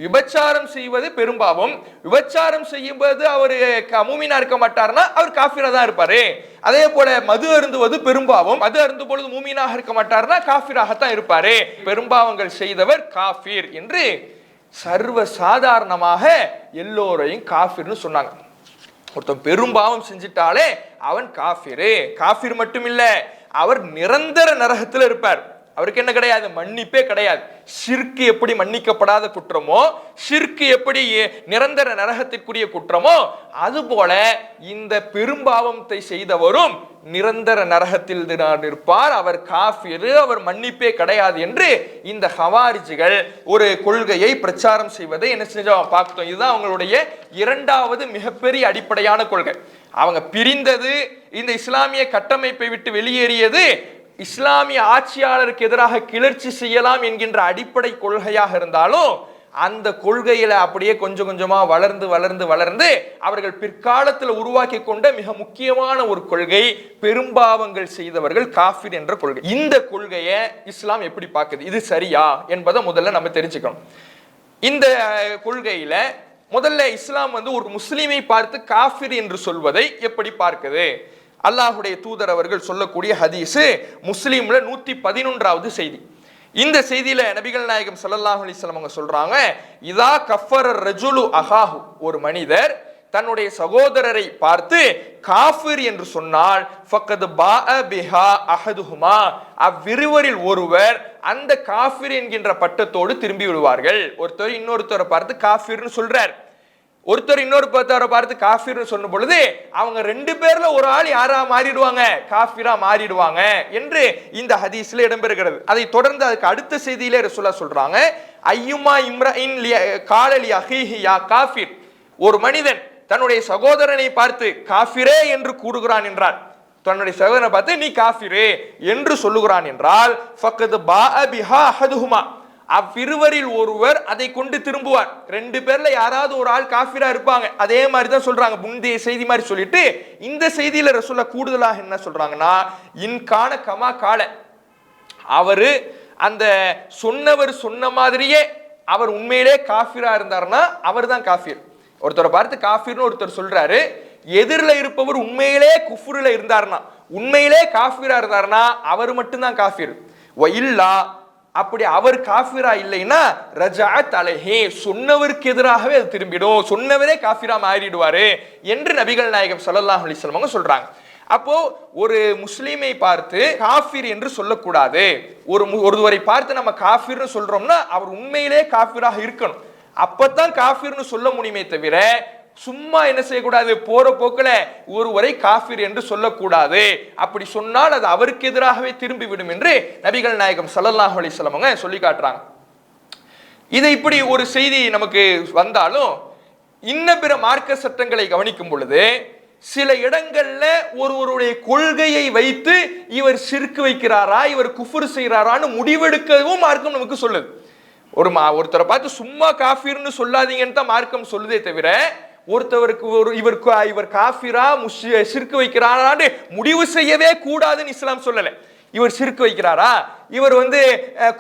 விபச்சாரம் செய்வது பெரும்பாவம், விபச்சாரம் செய்யும்போது அவர் மூமினா இருக்க மாட்டார்னா அவர் காஃபிரா தான் இருப்பாரு. அதே போல மது அருந்துவது பெரும்பாவம், மது அருந்தும் பொழுது மூமினாக இருக்க மாட்டார்னா காஃபிராகத்தான் இருப்பாரு. பெரும்பாவங்கள் செய்தவர் காஃபிர் என்று சர்வ சாதாரணமாக எல்லோரையும் காஃபிர்னு சொன்னாங்க. ஒருத்தன் பெரும்பாவம் செஞ்சிட்டாலே அவன் காஃபிரு. காஃபிர் மட்டும் இல்ல, அவர் நிரந்தர நரகத்தில் இருப்பார். அவருக்கு என்ன கிடையாது? மன்னிப்பே கிடையாது. ஷிர்க் எப்படி மன்னிக்கப்படாத குற்றமோ, ஷிர்க் எப்படி நிரந்தர நரகத்திற்குரிய குற்றமோ, அதுபோல இந்த பெரும்பாவத்தை செய்தவரும் நிரந்தர நரகத்தில் இருப்பார். அவர் காஃபிரு, அவர் மன்னிப்பே கிடையாது என்று இந்த ஹவாரிஜிகள் ஒரு கொள்கையை பிரச்சாரம் செய்வதை என்ன செஞ்சோம் பார்த்தோம். இதுதான் அவங்களுடைய இரண்டாவது மிகப்பெரிய அடிப்படையான கொள்கை. அவங்க பிரிந்தது, இந்த இஸ்லாமிய கட்டமைப்பை விட்டு வெளியேறியது இஸ்லாமிய ஆட்சியாளருக்கு எதிராக கிளர்ச்சி செய்யலாம் என்கின்ற அடிப்படை கொள்கையாக இருந்தாலும் அந்த கொள்கையில அப்படியே கொஞ்சம் கொஞ்சமா வளர்ந்து வளர்ந்து வளர்ந்து அவர்கள் பிற்காலத்தில் உருவாக்கி கொண்ட மிக முக்கியமான ஒரு கொள்கை பெரும்பாவங்கள் செய்தவர்கள் காஃபிர் என்ற கொள்கை. இந்த கொள்கையை இஸ்லாம் எப்படி பார்க்குது, இது சரியா என்பதை முதல்ல நம்ம தெரிஞ்சுக்கணும். இந்த கொள்கையில முதல்ல இஸ்லாம் ஒரு முஸ்லிமை பார்த்து காஃபிர் என்று சொல்வதை எப்படி பார்க்குது? அல்லாஹுடைய தூதர் அவர்கள் சொல்லக்கூடிய ஹதீஸ் முஸ்லிம்ல 111வது செய்தி. இந்த செய்தியில நபிகள் நாயகம் ஸல்லல்லாஹு அலைஹி வஸல்லம் அவங்க சொல்றாங்க, இதா கஃபர ரஜுலு அஹாஹு, ஒரு மனிதர் தன்னுடைய சகோதரரை பார்த்து காஃபிர் என்று சொன்னால் ஃபக்கத் பாஅ பிஹா அஹதுஹுமா, அவ்விருவரில் ஒருவர் அந்த காஃபிர் என்கின்ற பட்டத்தோடு திரும்பி விடுவார்கள். ஒருத்தர் இன்னொருத்தரை பார்த்து காஃபிர்னு சொல்றார், ஒருத்தர் இன்னொரு பார்த்து காஃபிர்னு சொன்ன பொழுது அவங்க ரெண்டு பேர்ல ஒரு ஆள் யாரா மாறிடுவாங்க, காஃபிரா மாறிடுவாங்க என்று இந்த ஹதீஸ்ல இடம்பெறுகிறது. அதை தொடர்ந்து அதுக்கு அடுத்த செய்தியிலே ரசூலுல்லாஹ் சொல்றாங்க, ஐயுமா இம்ரஇன் காலலி அஹீஹி யா காஃபிர், ஒரு மனிதன் தன்னுடைய சகோதரனை பார்த்து காஃபிரே என்று கூறுகிறான் என்றார், தன்னுடைய சகோதரனை பார்த்து நீ காஃபிரே என்று சொல்லுகிறான் என்றால் ஃபக்கத் பாஅ பிஹா அஹதுஹுமா, அவ்விருவரில் ஒருவர் அதை கொண்டு திரும்புவார். ரெண்டு பேர்ல யாராவது ஒரு ஆள் காஃபிரா இருப்பாங்க. அதே மாதிரி தான் சொல்றாங்க, முந்தைய செய்தி மாதிரி சொல்லிட்டு இந்த செய்தியில ரசூலுல்லாஹ் கூடுதலாக என்ன சொல்றாங்கன்னா, இன்கான கமா கால, அவரு அந்த சொன்னவர் சொன்ன மாதிரியே அவர் உண்மையிலே காஃபிரா இருந்தார்னா அவர் தான் காஃபிர். ஒருத்தரை பார்த்து காஃபிர்னு ஒருத்தர் சொல்றாரு, எதிரில் இருப்பவர் உண்மையிலே குஃப்ருல இருந்தார்னா, உண்மையிலே காஃபிரா இருந்தார்னா அவர் மட்டும்தான் காஃபிர். இல்லா, அப்படி அவர் காஃபிரா இல்லைன்னா ரஜஅத் அலைஹி, சொன்னவருக்கு எதிராகவே அது திரும்பிடும், சொன்னவரே காஃபிரா மாறிடுவாரு என்று நபிகள் நாயகம் ஸல்லல்லாஹு அலைஹி வஸல்லம் சொல்றாங்க. அப்போ ஒரு முஸ்லீமை பார்த்து காஃபிர் என்று சொல்லக்கூடாது. ஒருவரை பார்த்து நம்ம காஃபிர்னு சொல்றோம்னா அவர் உண்மையிலே காஃபிராக இருக்கணும், அப்பதான் காஃபிர்னு சொல்ல முடியுமே தவிர சும்மா என்ன செய்யக்கூடாது, போற போக்குல ஒருவரை காஃபிர் என்று சொல்லக்கூடாது. அப்படி சொன்னால் அது அவருக்கு எதிராகவே திரும்பி விடும் என்று நபிகள் நாயகம் ஸல்லல்லாஹு அலைஹி வஸல்லம் சொல்லி காட்டுறாங்க. இது இப்படி ஒரு செய்தி நமக்கு வந்தாலும் இன்ன பிற மார்க்க சட்டங்களை கவனிக்கும் பொழுது சில இடங்கள்ல ஒருவருடைய கொள்கையை வைத்து இவர் ஷிர்க் வைக்கிறாரா, இவர் குஃப்ர் செய்யறாரான்னு முடிவெடுக்கவும் மார்க்கம் நமக்கு சொல்லுது. ஒருத்தரை பார்த்து சும்மா காஃபிர்னு சொல்லாதீங்கன்னு தான் மார்க்கம் சொல்லுதே தவிர ஒருத்தவருக்கு இவர் காஃபிரா ஷிர்க் வைக்கிறாரான்னு முடிவு செய்யவே கூடாதுன்னு இஸ்லாம் சொல்லல. இவர் ஷிர்க் வைக்கிறாரா, இவர்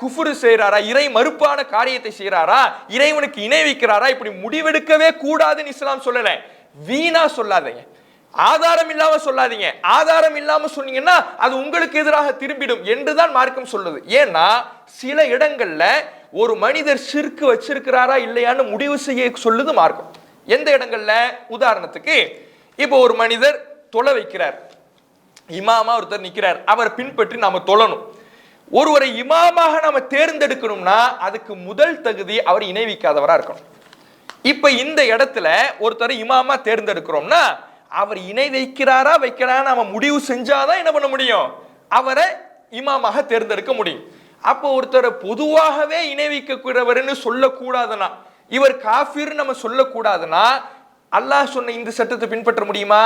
குஃப்ர் செய்யறாரா, இறை மறுப்பான காரியத்தை செய்யறாரா, இறைவனுக்கு இணை வைக்கிறாரா, இப்படி முடிவெடுக்கவே கூடாதுன்னு இஸ்லாம் சொல்லல. வீணா சொல்லாதீங்க, ஆதாரம் இல்லாம சொல்லாதீங்க. ஆதாரம் இல்லாம சொன்னீங்கன்னா அது உங்களுக்கு எதிராக திரும்பிடும் என்றுதான் மார்க்கம் சொல்லுது. ஏன்னா சில இடங்கள்ல ஒரு மனிதர் ஷிர்க் வச்சிருக்கிறாரா இல்லையான்னு முடிவு செய்ய சொல்லுது மார்க்கம். எந்த இடங்கள்ல, உதாரணத்துக்கு இப்போ ஒரு மனிதர் தொலை வைக்கிறார், இமாமா ஒருத்தர் நிக்கிறார், அவர் பின்பற்றி நாம தொழணும். ஒருவரை இமாமாக நாம தேர்ந்தெடுக்கணும்னா அதுக்கு முதல் தகுதி அவர் இணை வைக்காதவரா இருக்கணும். இப்ப இந்த இடத்துல ஒருத்தர் இமாமா தேர்ந்தெடுக்கிறோம்னா அவர் இணை வைக்கிறாரா வைக்கிறாரா நாம முடிவு செஞ்சாதான் என்ன பண்ண முடியும், அவரை இமாமாக தேர்ந்தெடுக்க முடியும். அப்போ ஒருத்தரை பொதுவாகவே இணை வைக்கக்கூடியவர்னு சொல்லக்கூடாதுன்னா, இவர் காஃபிர் நம்ம சொல்லக்கூடாதுன்னா அல்லாஹ் சொன்ன இந்த சட்டத்தை பின்பற்ற முடியுமா?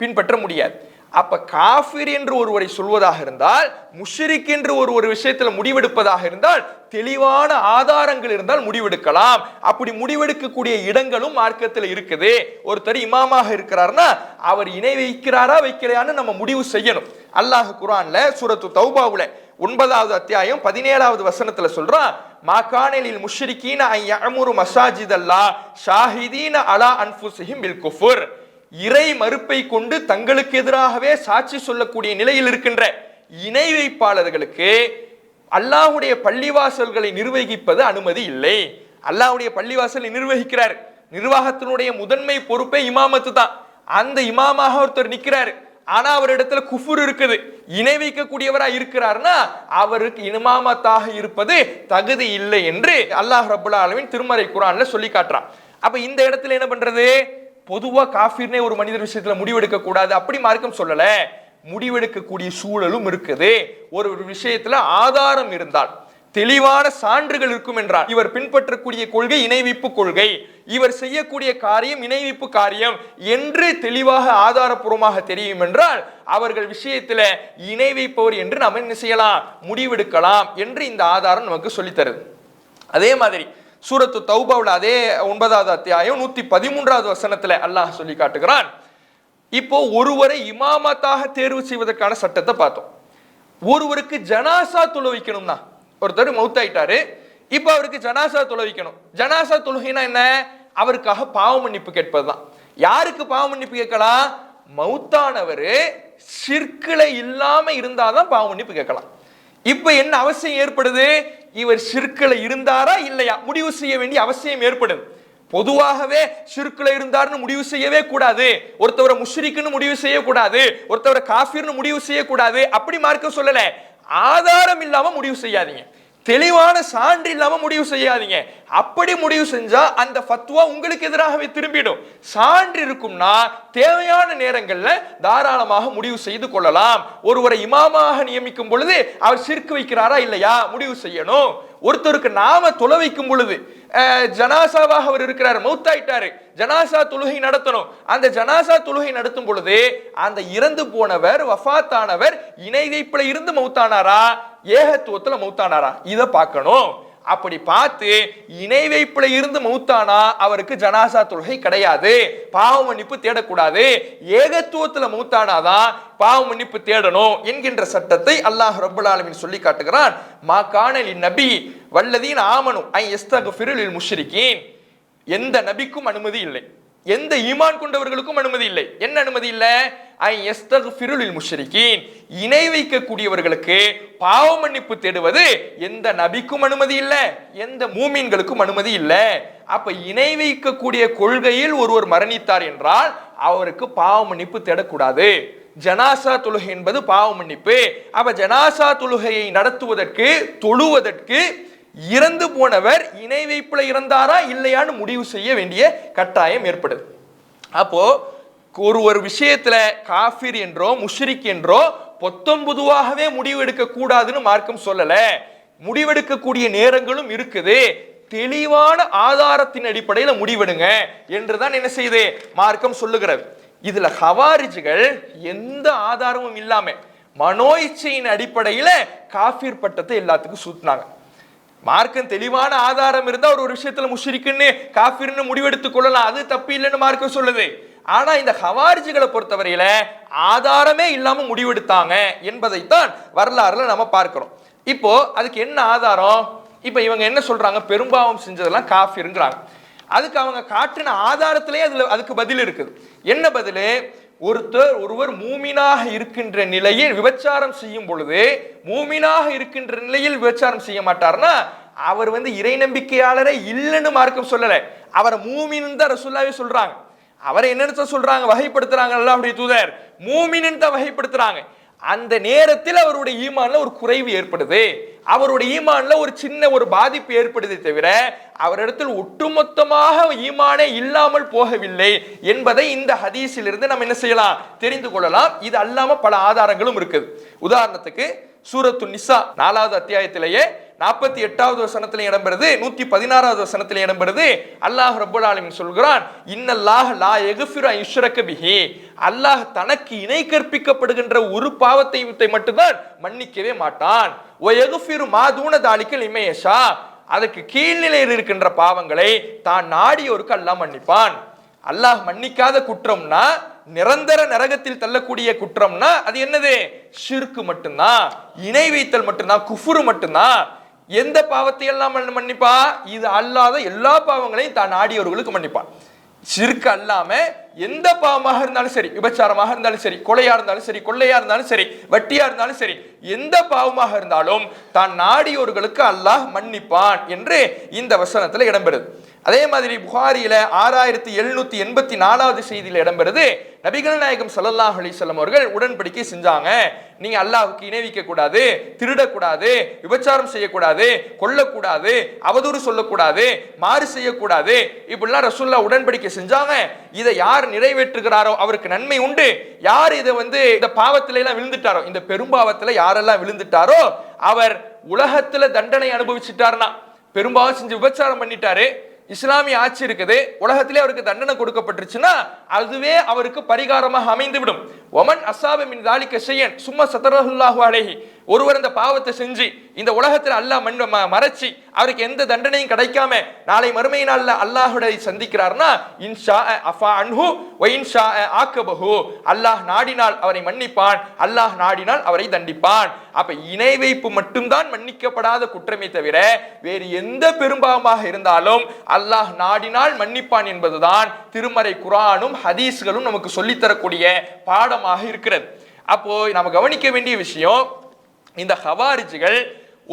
பின்பற்ற முடியாது. அப்ப காஃபிர் என்று ஒருவரை சொல்வதாக இருந்தால், முஷ்ரிக் என்று ஒரு விஷயத்துல முடிவெடுப்பதாக இருந்தால் தெளிவான ஆதாரங்கள் இருந்தால் முடிவெடுக்கலாம். அப்படி முடிவெடுக்கக்கூடிய இடங்களும் மார்க்கத்தில் இருக்குது. ஒருத்தர் இமாமாக இருக்கிறார்னா அவர் இணை வைக்கிறாரா வைக்கலையான்னு நம்ம முடிவு செய்யணும். அல்லாஹ் குர்ஆன்ல சூரத்து தௌபாவுல 9வது அத்தியாயம் 17வது வசனத்துல சொல்றான், மாகானில் முஷ்ரிகீன அய்யமுரு மசாஜிதல்லாஹ் ஷாஹிதீன அலா அன்ஃபுஸிஹிம் பில் குஃப்ர், இறை மறுப்பை கொண்டு தங்களுக்கு எதிராகவே சாட்சி சொல்லக்கூடிய நிலையில் இருக்கின்ற இணை வைப்பாளர்களுக்கு அல்லாஹ்வுடைய பள்ளிவாசல்களை நிர்வகிப்பது அனுமதி இல்லை. அல்லாஹ்வுடைய பள்ளிவாசலை நிர்வகிக்கிறார், நிர்வாகத்தினுடைய முதன்மை பொறுப்பே இமாமத்து தான். அந்த இமாமாக ஒருத்தர் நிற்கிறார், ஆனா அவரிடத்துல குஃபுர் இருக்குது, இணை வைக்கக்கூடியவரா இருக்கிறார்னா அவருக்கு இமாமத்தாக இருப்பது தகுதி இல்லை என்று அல்லாஹ் ரப்புல் ஆலமீன் திருமறை குர்ஆன்ல சொல்லி காட்டுறான். அப்ப இந்த இடத்துல என்ன பண்றது, பொதுவா காஃபிர்னே ஒரு மனிதர் விஷயத்துல முடிவெடுக்க கூடாது அப்படி மார்க்கம் சொல்லல. முடிவெடுக்கக்கூடிய சூழலும் இருக்குது. ஒரு விஷயத்துல ஆதாரம் இருந்தால், தெளிவான சான்றுகள் இருக்கும் என்றால், இவர் பின்பற்றக்கூடிய கொள்கை இணைவிப்பு கொள்கை, இவர் செய்யக்கூடிய காரியம் இணைவிப்பு காரியம் என்று தெளிவாக ஆதாரபூர்வமாக தெரியும் என்றால் அவர்கள் விஷயத்துல இணை வைப்பவர் என்று நாம் என்ன செய்யலாம், முடிவெடுக்கலாம் என்று இந்த ஆதாரம் நமக்கு சொல்லித்தருது. அதே மாதிரி சூரத்து தௌபாவுல அதே 9வது அத்தியாயம் 113வது வசனத்துல அல்லாஹ் சொல்லி காட்டுகிறான். இப்போ ஒருவரை இமாமத்தாக தேர்வு செய்வதற்கான சட்டத்தை பார்த்தோம். ஒருவருக்கு ஜனாசா தொழ வைக்கணும்னா, ஒருத்தர் மௌத்தாயிட்டாரு, இப்ப அவருக்கு ஜனாசா தொழ வைக்கணும். ஜனாசா தொழுகைனா என்ன, அவருக்காக பாவ மன்னிப்பு கேட்பதுதான். யாருக்கு பாவ மன்னிப்பு கேட்கலாம், மௌத்தானவர் ஷிர்க்ல இல்லாம இருந்தாதான் பாவ மன்னிப்பு கேட்கலாம். இப்ப என்ன அவசியம் ஏற்படுது, இவர் ஷிர்க்ல இருந்தாரா இல்லையா முடிவு செய்ய வேண்டிய அவசியம் ஏற்படுது. பொதுவாகவே ஷிர்க்ல இருந்தார்னு முடிவு செய்யவே கூடாது, ஒருத்தவரை முஷ்ரிக்னு முடிவு செய்யக்கூடாது, ஒருத்தவரை காஃபிர்னு முடிவு செய்யக்கூடாது அப்படி மார்க்கம் சொல்லல. ஆதாரம் இல்லாம முடிவு செய்யாதீங்க. தெளிவான சான்று இல்லாம முடிவு செய்யாதீங்க. அப்படி முடிவு செஞ்சா அந்த ஃபத்வா உங்களுக்கு எதிராகவே திரும்பிடும். சான்று இருக்கும்னா தேவையான நேரங்கள்ல தாராளமாக முடிவு செய்து கொள்ளலாம். ஒருவரை இமாமாக நியமிக்கும் பொழுது அவர் ஷிர்க் வைக்கிறாரா இல்லையா முடிவு செய்யணும். ஒருத்தருக்கு நாம தொலை வைக்கும் பொழுது ஜனாசாவாக அவர் இருக்கிறார், மௌத்தாயிட்டாரு, ஜனாசா தொழுகை நடத்தணும். அந்த ஜனாசா தொழுகை நடத்தும் பொழுது அந்த இறந்து போனவர் வஃபாத்தானவர் இணை வைப்புல இருந்து மௌத்தானாரா ஏகத்துவத்துல மௌத்தானாரா இதை பார்க்கணும். அப்படி பார்த்து இணை வைப்புல இருந்து மௌத்தானா அவருக்கு ஜனாசா தொழுகை கிடையாது, பாவ மன்னிப்பு தேடக்கூடாது. ஏகத்துவத்துல மௌத்தானாதான் பாவ மன்னிப்பு தேடணும் என்கின்ற சட்டத்தை அல்லாஹ் ரப்பல் ஆலமீன் சொல்லி காட்டுகிறான். மா கான லின்னபி வல்லதீன ஆமனு ஐ யஸ்தக்ஃபிரு லில் முஷ்ரிகீன். எந்த நபிக்கும் அனுமதி இல்லை, எந்த ஈமான் கொண்டவர்களுக்கும் அனுமதி இல்லை. என்ன அனுமதி இல்லை? ஐ யஸ்தக்ஃபிரு லில் முஷ்ரிகீன், இணை வைக்கக்கூடியவர்களுக்கு பாவ மன்னிப்பு தேடுவது எந்த நபிக்கும் அனுமதி இல்லை, எந்த மூமின்களுக்கும் அனுமதி இல்லை. அப்ப இணை வைக்கக்கூடிய கொள்கையில் ஒருவர் மரணித்தார் என்றால் அவருக்கு பாவ மன்னிப்பு தேடக்கூடாது. ஜனாசா தொழுகை என்பது பாவ மன்னிப்பு. அப்ப ஜனாசா தொழுகையை நடத்துவதற்கு தொழுவதற்கு இறந்து போனவர் இணை வைப்புல இறந்தாரா இல்லையான்னு முடிவு செய்ய வேண்டிய கட்டாயம் ஏற்படுது. அப்போ ஒரு விஷயத்துல காஃபிர் என்றோ முஷ்ரிக் என்றோ பொதுவாகவே முடிவு எடுக்க கூடாதுன்னு மார்க்கம் சொல்லல. முடிவெடுக்கக்கூடிய நேரங்களும் இருக்குது. தெளிவான ஆதாரத்தின் அடிப்படையில் முடிவெடுங்க என்றுதான் என்ன செய்து மார்க்கம் சொல்லுகிறது. இதுல ஹவாரிஜ்கள் எந்த ஆதாரமும் இல்லாம மனோ இச்சையின் அடிப்படையில காஃபிர் பட்டத்தை எல்லாத்துக்கும் சூட்டினாங்க. மார்க்கம் தெளிவான ஆதாரம் இருந்தா ஒரு விஷயத்துல முஷ்ரிக்குன்னு காஃபிர்னு முடிவெடுத்துக் கொள்ளலாம், அது தப்பு இல்லைன்னு மார்க்கம் சொல்லுது. ஆனா இந்த ஹவாரிஜ்களை பொறுத்தவரையில ஆதாரமே இல்லாம முடிவெடுத்தாங்க என்பதைத்தான் வரலாறுல நம்ம பார்க்கிறோம். இப்போ அதுக்கு என்ன ஆதாரம்? இப்ப இவங்க என்ன சொல்றாங்க? பெரும்பாவம் செஞ்சதெல்லாம் காஃபிர்ங்கறாங்க. அதுக்கு அவங்க காட்டின ஆதாரத்திலேயே அதுக்கு பதில் இருக்குது. என்ன பதில்? ஒருவர் மூமினாக இருக்கின்ற நிலையில் விபச்சாரம் செய்யும் பொழுது மூமினாக இருக்கின்ற நிலையில் விபச்சாரம் செய்ய மாட்டார்னா அவர் இறை நம்பிக்கையாளரே இல்லைன்னு மார்க்கம் சொல்லல. அவரை மூமின் தான் ரசூலுல்லாஹி சொல்றாங்க. அவரை என்னன்னு சொல்றாங்க? வகைப்படுத்துறாங்க. அல்லாஹ்வுடைய தூதர் மூமின் தான் வகைப்படுத்துறாங்க. அந்த நேரத்தில் அவருடைய ஈமான்ல ஒரு குறைவு ஏற்படுது, அவருடைய ஈமான்ல ஒரு சின்ன ஒரு பாதிப்பு ஏற்படுதே தவிர அவரிடத்தில் ஒட்டுமொத்தமாக ஈமானே இல்லாமல் போகவில்லை என்பதை இந்த ஹதீஸில் இருந்து நம்ம என்ன செய்யலாம்? தெரிந்து கொள்ளலாம். இது அல்லாம பல ஆதாரங்களும் இருக்குது. உதாரணத்துக்கு சூரத்து நிசா 4வது அத்தியாயத்திலேயே 48வது வசனத்தில் இடம்பெறுது, 116வது வசனத்தில் இடம்பெறுது. அல்லாஹ் ரப்பல் ஆலமீன் சொல்கிறான், இன்னல்லாஹ் லா யக்ஃபிரு அன் யுஷ்ரக பிஹி, அல்லாஹ் தனக்கு இணை கற்பிக்கப்படுகின்ற ஒரு பாவத்தை மட்டும்தான் மன்னிக்கவே மாட்டான். வ யக்ஃபிரு மா தூன தாலிக லிமன் யஷா, அதற்கு கீழ்நிலையில் இருக்கின்ற பாவங்களை தான் நாடியோருக்கு அல்லாஹ் மன்னிப்பான். அல்லாஹ் மன்னிக்காத குற்றம்னா நிரந்தர நரகத்தில் தள்ளக்கூடிய குற்றம்னா அது என்னது? ஷிர்க் மட்டும்தான், இணை வைத்தல் மட்டும்தான், குஃப்ரு மட்டும்தான். எந்த பாவத்தை எல்லாம் மன்னிப்பா? இது அல்லாத எல்லா பாவங்களையும் தான் நாடியவர்களுக்கு மன்னிப்பான். ஷிர்க் அல்லாம எந்த பாவமாக இருந்தாலும் சரி, விபச்சாரமாக இருந்தாலும் சரி, கொலையா இருந்தாலும் சரி, கொள்ளையா இருந்தாலும் சரி, வட்டியா இருந்தாலும் சரி, எந்த பாவமாக இருந்தாலும் தான் நாடியோர்களுக்கு அல்லாஹ் மன்னிப்பான் என்று இந்த வசனத்துல இடம்பெறுது. அதே மாதிரி புகாரியில 6784வது செய்தியில இடம்பெறுது. நபிகள் நாயகம் ஸல்லல்லாஹு அலைஹி வஸல்லம் அவர்கள் உடன்படிக்கை செஞ்சாங்க. நீங்க அல்லாஹ்வுக்கு இணை வைக்க கூடாது, திருடக்கூடாது, விபச்சாரம் செய்யக்கூடாது, கொல்லக்கூடாது, அவதூறு சொல்லக்கூடாது, மாறு செய்யக்கூடாது, இப்படிலாம் ரசூலுல்லாஹ் உடன்படிக்கை செஞ்சாங்க. இதை யார் நிறைவேற்றுகிறாரோ அவருக்கு நன்மை உண்டு. யார் இதை இந்த பாவத்தில எல்லாம் விழுந்துட்டாரோ, இந்த பெரும்பாவத்துல யாரெல்லாம் விழுந்துட்டாரோ அவர் உலகத்துல தண்டனை அனுபவிச்சுட்டாருன்னா, பெரும்பாவம் செஞ்சு விபச்சாரம் பண்ணிட்டாரு, இஸ்லாமிய ஆட்சி இருக்குது, உலகத்திலே அவருக்கு தண்டனை கொடுக்கப்பட்டுருச்சுன்னா அதுவே அவருக்கு பரிகாரமாக அமைந்துவிடும். ஒமன் அஸாப மின் தாலிக ஷையன் சும்ம ஸதரஹுல்லாஹு அலைஹி, ஒருவர் இந்த பாவத்தை செஞ்சு இந்த உலகத்தில் அல்லாஹ் மறைச்சி அவருக்கு எந்த தண்டனையும் கிடைக்காம நாளை மறுமை நாள்ல அல்லாஹ்வுடைய சந்திக்கிறார்னா இன்ஷா அஃபா அன்ஹு வ இன்ஷா ஆக்கபஹு, அல்லாஹ் நாடினால் அவரை மன்னிப்பான், அல்லாஹ் நாடினால் அவரை தண்டிப்பான். அப்ப இணை வைப்பு மட்டும்தான் மன்னிக்கப்படாத குற்றமே தவிர வேறு எந்த பெரும்பாவமாக இருந்தாலும் அல்லாஹ் நாடினால் மன்னிப்பான் என்பதுதான் திருமறை குர்ஆனும் ஹதீஸ்களும் நமக்கு சொல்லித்தரக்கூடிய பாடமாக இருக்கிறது. அப்போ நாம கவனிக்க வேண்டிய விஷயம், இந்த ஹவாரிஜ்கள்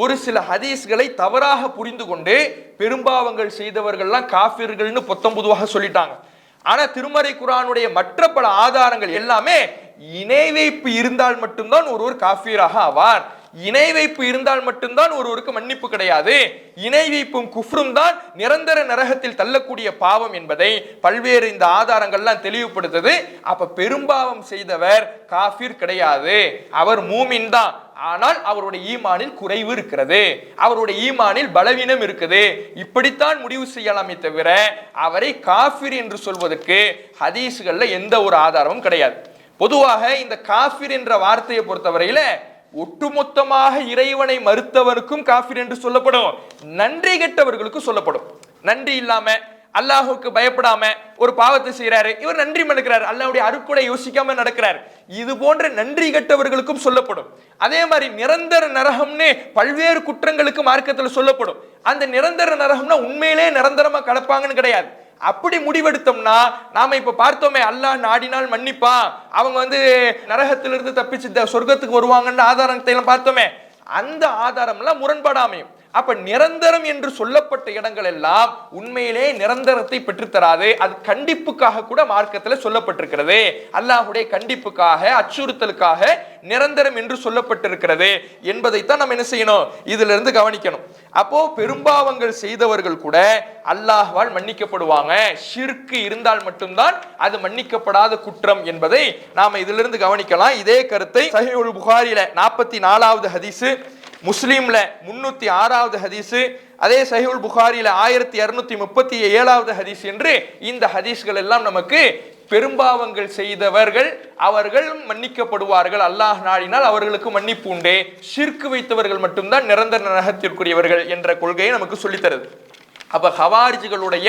ஒரு சில ஹதீஸ்களை தவறாக புரிந்து கொண்டு பெரும்பாவங்கள் செய்தவர்கள்லாம் காஃபிர்கள்னு பொதுவாக சொல்லிட்டாங்க. ஆனா திருமறை குர்ஆனுடைய மற்ற பல ஆதாரங்கள் எல்லாமே இணை வைப்பு இருந்தால் மட்டும்தான் ஒருவர் காஃபிராக ஆவார், இணை வைப்பு இருந்தால் மட்டும்தான் ஒருவருக்கு மன்னிப்பு கிடையாது, இணை வைப்பும் குஃப்ரும் தான் நிரந்தர நரகத்தில் தள்ளக்கூடிய பாவம் என்பதை பல்வேறு இந்த ஆதாரங்கள்லாம் தெளிவுபடுத்துது. அப்ப பெரும்பாவம் செய்தவர் காஃபிர் கிடையாது, அவர் மூமின் தான். ஆனால் அவருடைய ஈமானில் குறைவு இருக்கிறது, அவருடைய ஈமானில் பலவீனம் இருக்குது. இப்படித்தான் முடிவு செய்யலாமே தவிர அவரை காஃபிர் என்று சொல்வதற்கு ஹதீஸ்கள்ல எந்த ஒரு ஆதாரமும் கிடையாது. பொதுவாக இந்த காஃபிர் என்ற வார்த்தையை பொறுத்தவரையில ஒட்டுமொத்தமாக இறைவனை மறுத்தவருக்கும் காஃபிர் என்று சொல்லப்படும், நன்றி கெட்டவர்களுக்கும் சொல்லப்படும். நன்றி இல்லாம அல்லாஹுக்கு பயப்படாம ஒரு பாவத்தை செய்யறாரு, இவர் நன்றி மறக்கிறார், அல்லாஹ்வுடைய அருட்கொடை யோசிக்காம நடக்கிறார், இது போன்ற நன்றி கெட்டவர்களுக்கும் சொல்லப்படும். அதே மாதிரி நிரந்தர நரகம்னு பல்வேறு குற்றங்களுக்கு மார்க்கத்தில் சொல்லப்படும். அந்த நிரந்தர நரகம்னா உண்மையிலே நிரந்தரமா கலப்பாங்கன்னு கிடையாது. அப்படி முடிவெடுத்தோம்னா நாம இப்ப பார்த்தோமே, அல்லாஹ் நாடினால் மன்னிப்பா, அவங்க நரகத்திலிருந்து தப்பிச்சு சொர்க்கத்துக்கு வருவாங்கன்னு ஆதாரத்தை எல்லாம் பார்த்தோமே, அந்த ஆதாரம் எல்லாம் முரண்படாமையும். அப்ப நிரந்தரம் என்று சொல்லப்பட்ட இடங்கள் எல்லாம் உண்மையிலே நிரந்தரத்தை பெற்றுத்தராது. அது கண்டிப்புக்காக கூட மார்க்கத்தில் சொல்லப்பட்டிருக்கிறது. அல்லாஹ்வுடைய கண்டிப்புக்காக அச்சுறுத்தலுக்காக நிரந்தரம் என்று சொல்லப்பட்டிருக்கிறது என்பதைத்தான் நம்ம என்ன செய்யணும், இதுல இருந்து கவனிக்கணும். அப்போ பெரும்பாவங்கள் செய்தவர்கள் கூட அல்லாஹ்வால் மன்னிக்கப்படுவாங்க. ஷிர்க் இருந்தால் மட்டும்தான் அது மன்னிக்கப்படாத குற்றம் என்பதை நாம இதிலிருந்து கவனிக்கலாம். இதே கருத்தை சஹீஹுல் புகாரில 44வது ஹதீஸ், முஸ்லிம்ல 306வது ஹதீஸ், அதே சஹீஹுல் புகாரில 1237வது ஹதீஸ் என்று இந்த ஹதீஸ்கள் எல்லாம் நமக்கு பெரும்பாவங்கள் செய்தவர்கள் அவர்கள் மன்னிக்கப்படுவார்கள், அல்லாஹ் நாடினால் அவர்களுக்கு மன்னிப்பு உண்டே, ஷிர்க் வைத்தவர்கள் மட்டும்தான் நிரந்தர நரகத்திற்குரியவர்கள் என்ற கொள்கையை நமக்கு சொல்லித்தருது. அப்ப ஹவாரிஜிகளுடைய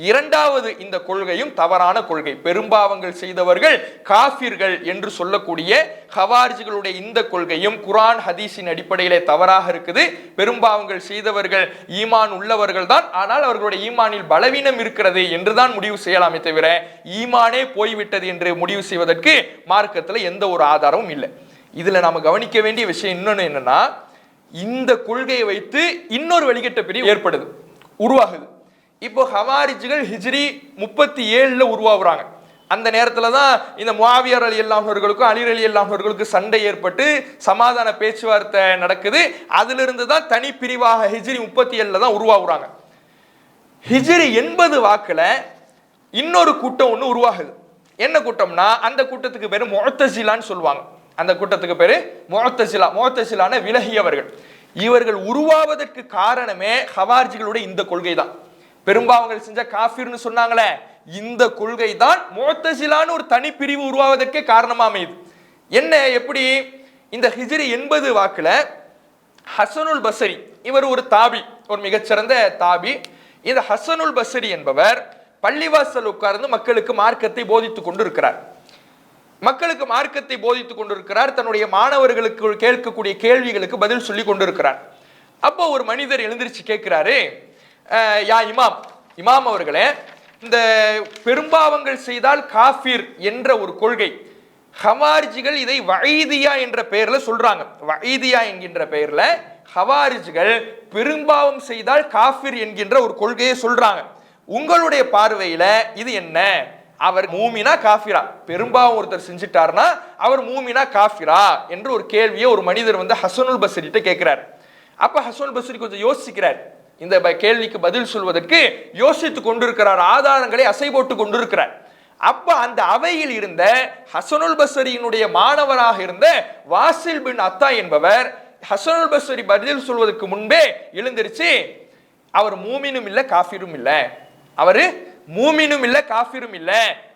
இரண்டாவது இந்த கொள்கையும் தவறான கொள்கை. பெரும்பாவங்கள் செய்தவர்கள் காஃபிர்கள் என்று சொல்லக்கூடிய ஹவாரிஜிகளுடைய இந்த கொள்கையும் குர்ஆன் ஹதீஸின் அடிப்படையிலே தவறாக இருக்குது. பெரும்பாவங்கள் செய்தவர்கள் ஈமான் உள்ளவர்கள் தான், ஆனால் அவர்களுடைய ஈமானில் பலவீனம் இருக்கிறது என்றுதான் முடிவு செய்யலாமே தவிர ஈமானே போய்விட்டது என்று முடிவு செய்வதற்கு மார்க்கத்தில் எந்த ஒரு ஆதாரமும் இல்லை. இதுல நாம கவனிக்க வேண்டிய விஷயம் இன்னொன்னு என்னன்னா, இந்த கொள்கையை வைத்து இன்னொரு வழிகட்ட பிரிவு ஏற்படுது, உருவாகுது. இப்போ ஹவாரிஜிகள் ஹிஜ்ரி 37ல உருவாகுறாங்க. அந்த நேரத்தில் தான் இந்த முஆவியா ரலியல்லாஹு அன்ஹுவர்களுக்கும் அலி ரலியல்லாஹு அன்ஹுவர்களுக்கும் சண்டை ஏற்பட்டு சமாதான பேச்சுவார்த்தை நடக்குது. அதிலிருந்து தான் தனி பிரிவாக ஹிஜ்ரி 37ல தான் உருவாகுறாங்க. ஹிஜ்ரி 80 வாக்குல இன்னொரு கூட்டம் ஒன்று உருவாகுது. என்ன கூட்டம்னா, அந்த கூட்டத்துக்கு பேரு முஅத்தஸிலான்னு சொல்லுவாங்க. அந்த கூட்டத்துக்கு பேரு முஅத்தஸிலான விலகியவர்கள். இவர்கள் உருவாவதற்கு காரணமே ஹவாரிஜிகளுடைய இந்த கொள்கை தான். பெரும்பாவங்கள் செஞ்ச காஃபிர்னு சொன்னாங்களே, இந்த கொள்கை தான் முஅத்தஸிலான்னு ஒரு தனி பிரிவு உருவாவதற்கே காரணமா அமையுது. என்ன, எப்படி? இந்த ஹிஜ்ரி 80 வாக்குல ஹசனுல் பஸ்ரி, இவர் ஒரு தாபி, ஒரு மிகச்சிறந்த தாபி. இந்த ஹசனுல் பஸ்ரி என்பவர் பள்ளிவாசல் உட்கார்ந்து மக்களுக்கு மார்க்கத்தை போதித்துக் கொண்டு இருக்கிறார். மக்களுக்கு மார்க்கத்தை போதித்துக் கொண்டிருக்கிறார். தன்னுடைய மாணவர்களுக்கு கேட்கக்கூடிய கேள்விகளுக்கு பதில் சொல்லி கொண்டிருக்கிறார். அப்போ ஒரு மனிதர் எழுந்திருச்சு கேட்கிறாரு, யா இமாம் அவர்களே, இந்த பெரும்பாவங்கள் செய்தால் காஃபிர் என்ற ஒரு கொள்கை, ஹவாரிஜிகள் இதை வஈதியா என்ற பெயர்ல சொல்றாங்க. வஈதியா என்கின்ற பெயர்ல ஹவாரிஜிகள் பெரும்பாவம் செய்தால் காஃபிர் என்கின்ற ஒரு கொள்கையை சொல்றாங்க. உங்களுடைய பார்வையில இது என்ன? அவர் மூமினா காஃபிரா? பெரும்பாவம் ஒருத்தர் செஞ்சிட்டார்னா அவர் மூமினா காஃபிரா என்று ஒரு கேள்வியை ஒரு மனிதர் ஹசனுல் பஸ்ரிட்ட கேட்கிறார். அப்ப ஹசனுல் பஸ்ரி கொஞ்சம் யோசிக்கிறார். இந்த கேள்விக்கு பதில் சொல்வதற்கு யோசித்துக் கொண்டிருக்கிறார், ஆதாரங்களை அசை போட்டு கொண்டிருக்கிறார். அப்ப அந்த அவையில் இருந்த ஹசனுல் பஸ்ரியினுடைய மாணவராக இருந்த வாசில் பின் அத்தா என்பவர் ஹசனுல் பஸ்ரி பதில் சொல்வதற்கு முன்பே எழுந்திருச்சு, அவர் மூமினும் இல்ல காஃபிரும் இல்ல, அவரு மூமினும் இல்ல காஃபிரும் இல்ல,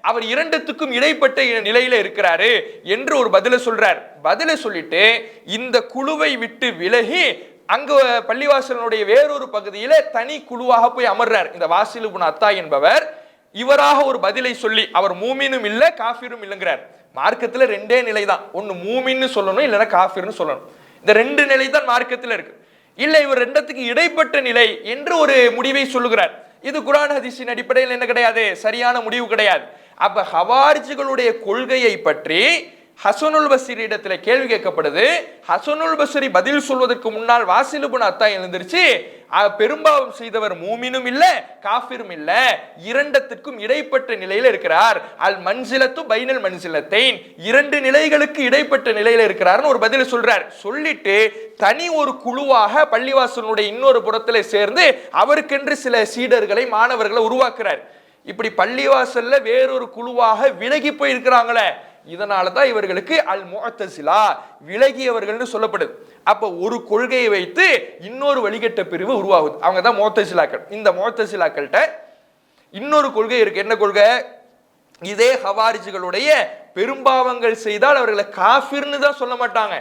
அவர் இரண்டுத்துக்கும் இடைப்பட்ட நிலையில இருக்கிறாரு என்று ஒரு பதில சொல்றார். பதில சொல்லிட்டு இந்த குழுவை விட்டு விலகி அங்கு பள்ளிவாசலுடைய வேறொரு பகுதியில தனி குழுவாக போய் அமர்றார். இந்த வாசில் இப்னு அத்தா என்பவர் இவராக ஒரு பதிலை சொல்லி, அவர் மூமினும் இல்ல காஃபிரும் இல்லைங்கிறார். மார்க்கத்துல ரெண்டே நிலை தான், ஒன்னு மூமின்னு சொல்லணும், இல்லைன்னா காஃபிர்னு சொல்லணும். இந்த ரெண்டு நிலை தான் மார்க்கத்தில் இருக்கு. இல்ல இவர் ரெண்டத்துக்கு இடைப்பட்ட நிலை என்று ஒரு முடிவை சொல்லுகிறார். இது குர்ஆன் ஹதீஸின் அடிப்படையில் என்ன கிடையாது, சரியான முடிவு கிடையாது. அப்ப ஹவாரிஜிகளுடைய கொள்கையை பற்றி ஹசனுல் பஸ்ரி இடத்துல கேள்வி கேட்கப்படுது. ஹசனுல் பஸ்ரி பதில் சொல்வதற்கு முன்னால் வாசில் இப்னு அத்தா எழுந்திருச்சு, பெரும்பாவம் செய்தவர் மூமினும் இல்ல காஃபிரும் இல்ல, இரண்டத்திற்கும் இடைப்பட்ட நிலையில இருக்கிறார். அல் மன்சிலத்து பைனல் மன்சிலத்தைன், இரண்டு நிலைகளுக்கு இடைப்பட்ட நிலையில இருக்கிறார்னு ஒரு பதில் சொல்றார். சொல்லிட்டு தனி ஒரு குழுவாக பள்ளிவாசலுடைய இன்னொரு புறத்துல சேர்ந்து அவருக்கென்று சில சீடர்களை மாணவர்களை உருவாக்குறார். இப்படி பள்ளிவாசல்ல வேறொரு குழுவாக விலகி போய் இருக்கிறாங்களே, இதனாலதான் இவர்களுக்கு அல் முஅத்தஸிலா விலகியவர்கள்னு சொல்லப்படுது. அப்ப ஒரு கொள்கையை வைத்து இன்னொரு வழிகட்ட பிரிவு உருவாகுது, அவங்க தான் முஅத்தஸிலாக்கள். இந்த முஅத்தஸிலாக்கள்கிட்ட இன்னொரு கொள்கை இருக்கு. என்ன கொள்கை? இதே ஹவாரிஜிகளுடைய பெரும்பாவங்கள் செய்தால் அவர்களை காஃபிர்னு தான் சொல்ல மாட்டாங்க,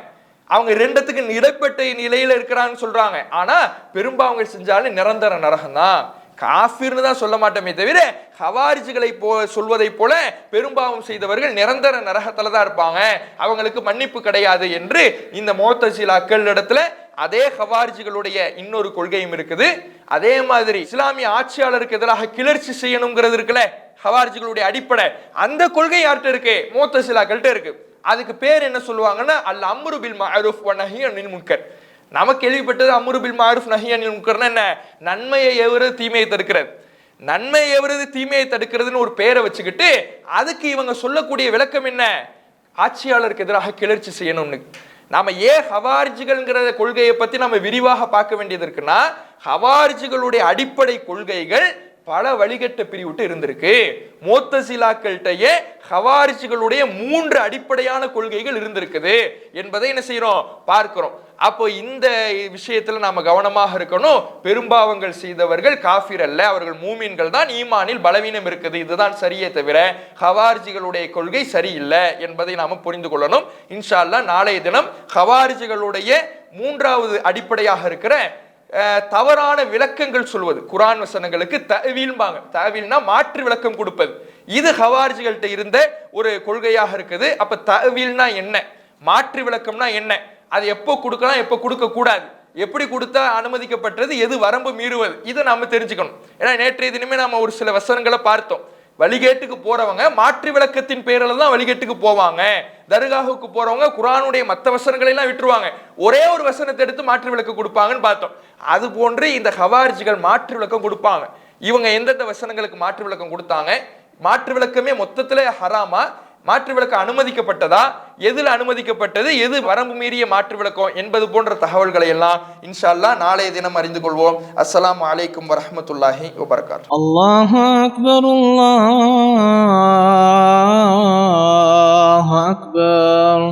அவங்க ரெண்டத்துக்கு இடைப்பட்ட நிலையில இருக்கிறான்னு சொல்றாங்க. ஆனா பெரும்பாவங்கள் செஞ்சாலும் நிரந்தர நரகம் தான், காஃபிர்னு தான் சொல்ல மாட்டோமே தவிர ஹவாரிஜிகளை சொல்வதை போல பெரும்பாவம் செய்தவர்கள் நிரந்தர நரகத்துல தான் இருப்பாங்க, அவங்களுக்கு மன்னிப்பு கிடையாது என்று இந்த முஅத்தஸிலாக்கள் இடத்துல அதே ஹவாரிஜிகளுடைய இன்னொரு கொள்கையும் இருக்குது. அதே மாதிரி இஸ்லாமிய ஆட்சியாளருக்கு எதிராக கிளர்ச்சி செய்யணுங்கிறது இருக்குல்ல, ஹவாரிஜிகளுடைய அடிப்படை, அந்த கொள்கை யார்கிட்ட இருக்கு? முஅத்தஸிலாக்கள்கிட்ட இருக்கு. அதுக்கு பேர் என்ன சொல்லுவாங்கன்னா அல் அம்ரு பில் மஅரூஃப் வ நஹி அனில் முன்கர். நம்ம கேள்விப்பட்டது அம்ரு பில் மஅரூஃப் நஹி அனில் முன்கர்னா என்ன? நன்மையை ஏவுறது தீமையை தடுக்கிறது. நன்மையை ஏவுறது தீமையை தடுக்கிறதுன்னு ஒரு பேரை வச்சுக்கிட்டு அதுக்கு இவங்க சொல்லக்கூடிய விளக்கம் என்ன? ஆட்சியாளருக்கு எதிராக கிளர்ச்சி செய்யணும்னு. நாம ஏன் ஹவாரிஜிகள்ங்கிற கொள்கையை பத்தி நம்ம விரிவாக பார்க்க வேண்டியது இருக்குன்னா, ஹவாரிஜிகளுடைய அடிப்படை கொள்கைகள் பல வழிகட்ட பிரிவுட்டு இருந்திருக்கு. முஅத்தஸிலாக்கள்கிட்டயே ஹவாரிஜிகளுடைய 3 அடிப்படையான கொள்கைகள் இருந்திருக்குது என்பதை என்ன செய்யறோம்? பார்க்கிறோம். அப்போ இந்த விஷயத்துல நாம கவனமாக இருக்கணும். பெரும்பாவங்கள் செய்தவர்கள் காஃபிர் அல்ல, அவர்கள் மூமின்கள் தான், ஈமானில் பலவீனம் இருக்குது, இதுதான் சரியே தவிர ஹவாரிஜிகளுடைய கொள்கை சரியில்லை என்பதை நாம புரிந்து கொள்ளணும். இன்ஷா அல்லாஹ் நாளைய தினம் ஹவாரிஜிகளுடைய 3வது அடிப்படையாக இருக்கிற தவறான விளக்கங்கள் சொல்வது, குர்ஆன் வசனங்களுக்கு தஅவீல்பாங்க. தஅவீல்னா மாற்று விளக்கம் கொடுப்பது. இது ஹவாரிஜிகள்கிட்ட இருந்த ஒரு கொள்கையாக இருக்குது. அப்ப தஅவீல்னா என்ன, மாற்று விளக்கம்னா என்ன, அது எப்போ கொடுக்கலாம் எப்போ கொடுக்க கூடாது, எப்படி கொடுத்தா அனுமதிக்கப்பட்டது, எது வரம்பு மீறுவது, இதை நாம தெரிஞ்சுக்கணும். ஏன்னா நேற்றைய தினமே நாம ஒரு சில வசனங்களை பார்த்தோம். வழிகேட்டுக்கு போறவங்க மாற்று விளக்கத்தின் பேரில் தான் வழிகேட்டுக்கு போவாங்க. தர்காவுக்கு போறவங்க குர்ஆனுடைய மற்ற வசனங்களை எல்லாம் விட்டுருவாங்க, ஒரே ஒரு வசனத்தை எடுத்து மாற்று விளக்கம் கொடுப்பாங்கன்னு பார்த்தோம். அது போன்று இந்த ஹவாரிஜிகள் மாற்று விளக்கம் கொடுப்பாங்க. இவங்க எந்தெந்த வசனங்களுக்கு மாற்று விளக்கம் கொடுத்தாங்க, மாற்று விளக்கமே மொத்தத்துல ஹராமா, மாற்று விளக்கம் அனுமதிக்கப்பட்டதா, எதில் அனுமதிக்கப்பட்டது, எது வரம்பு மீறிய மாற்று விளக்கம் என்பது போன்ற தகவல்களை எல்லாம் இன்ஷா அல்லாஹ் நாளைய தினம் அறிந்து கொள்வோம். அஸ்ஸலாமு அலைக்கும் வரஹ்மத்துல்லாஹி வபரகாத்துஹு. அல்லாஹு அக்பர், அல்லாஹு அக்பர்.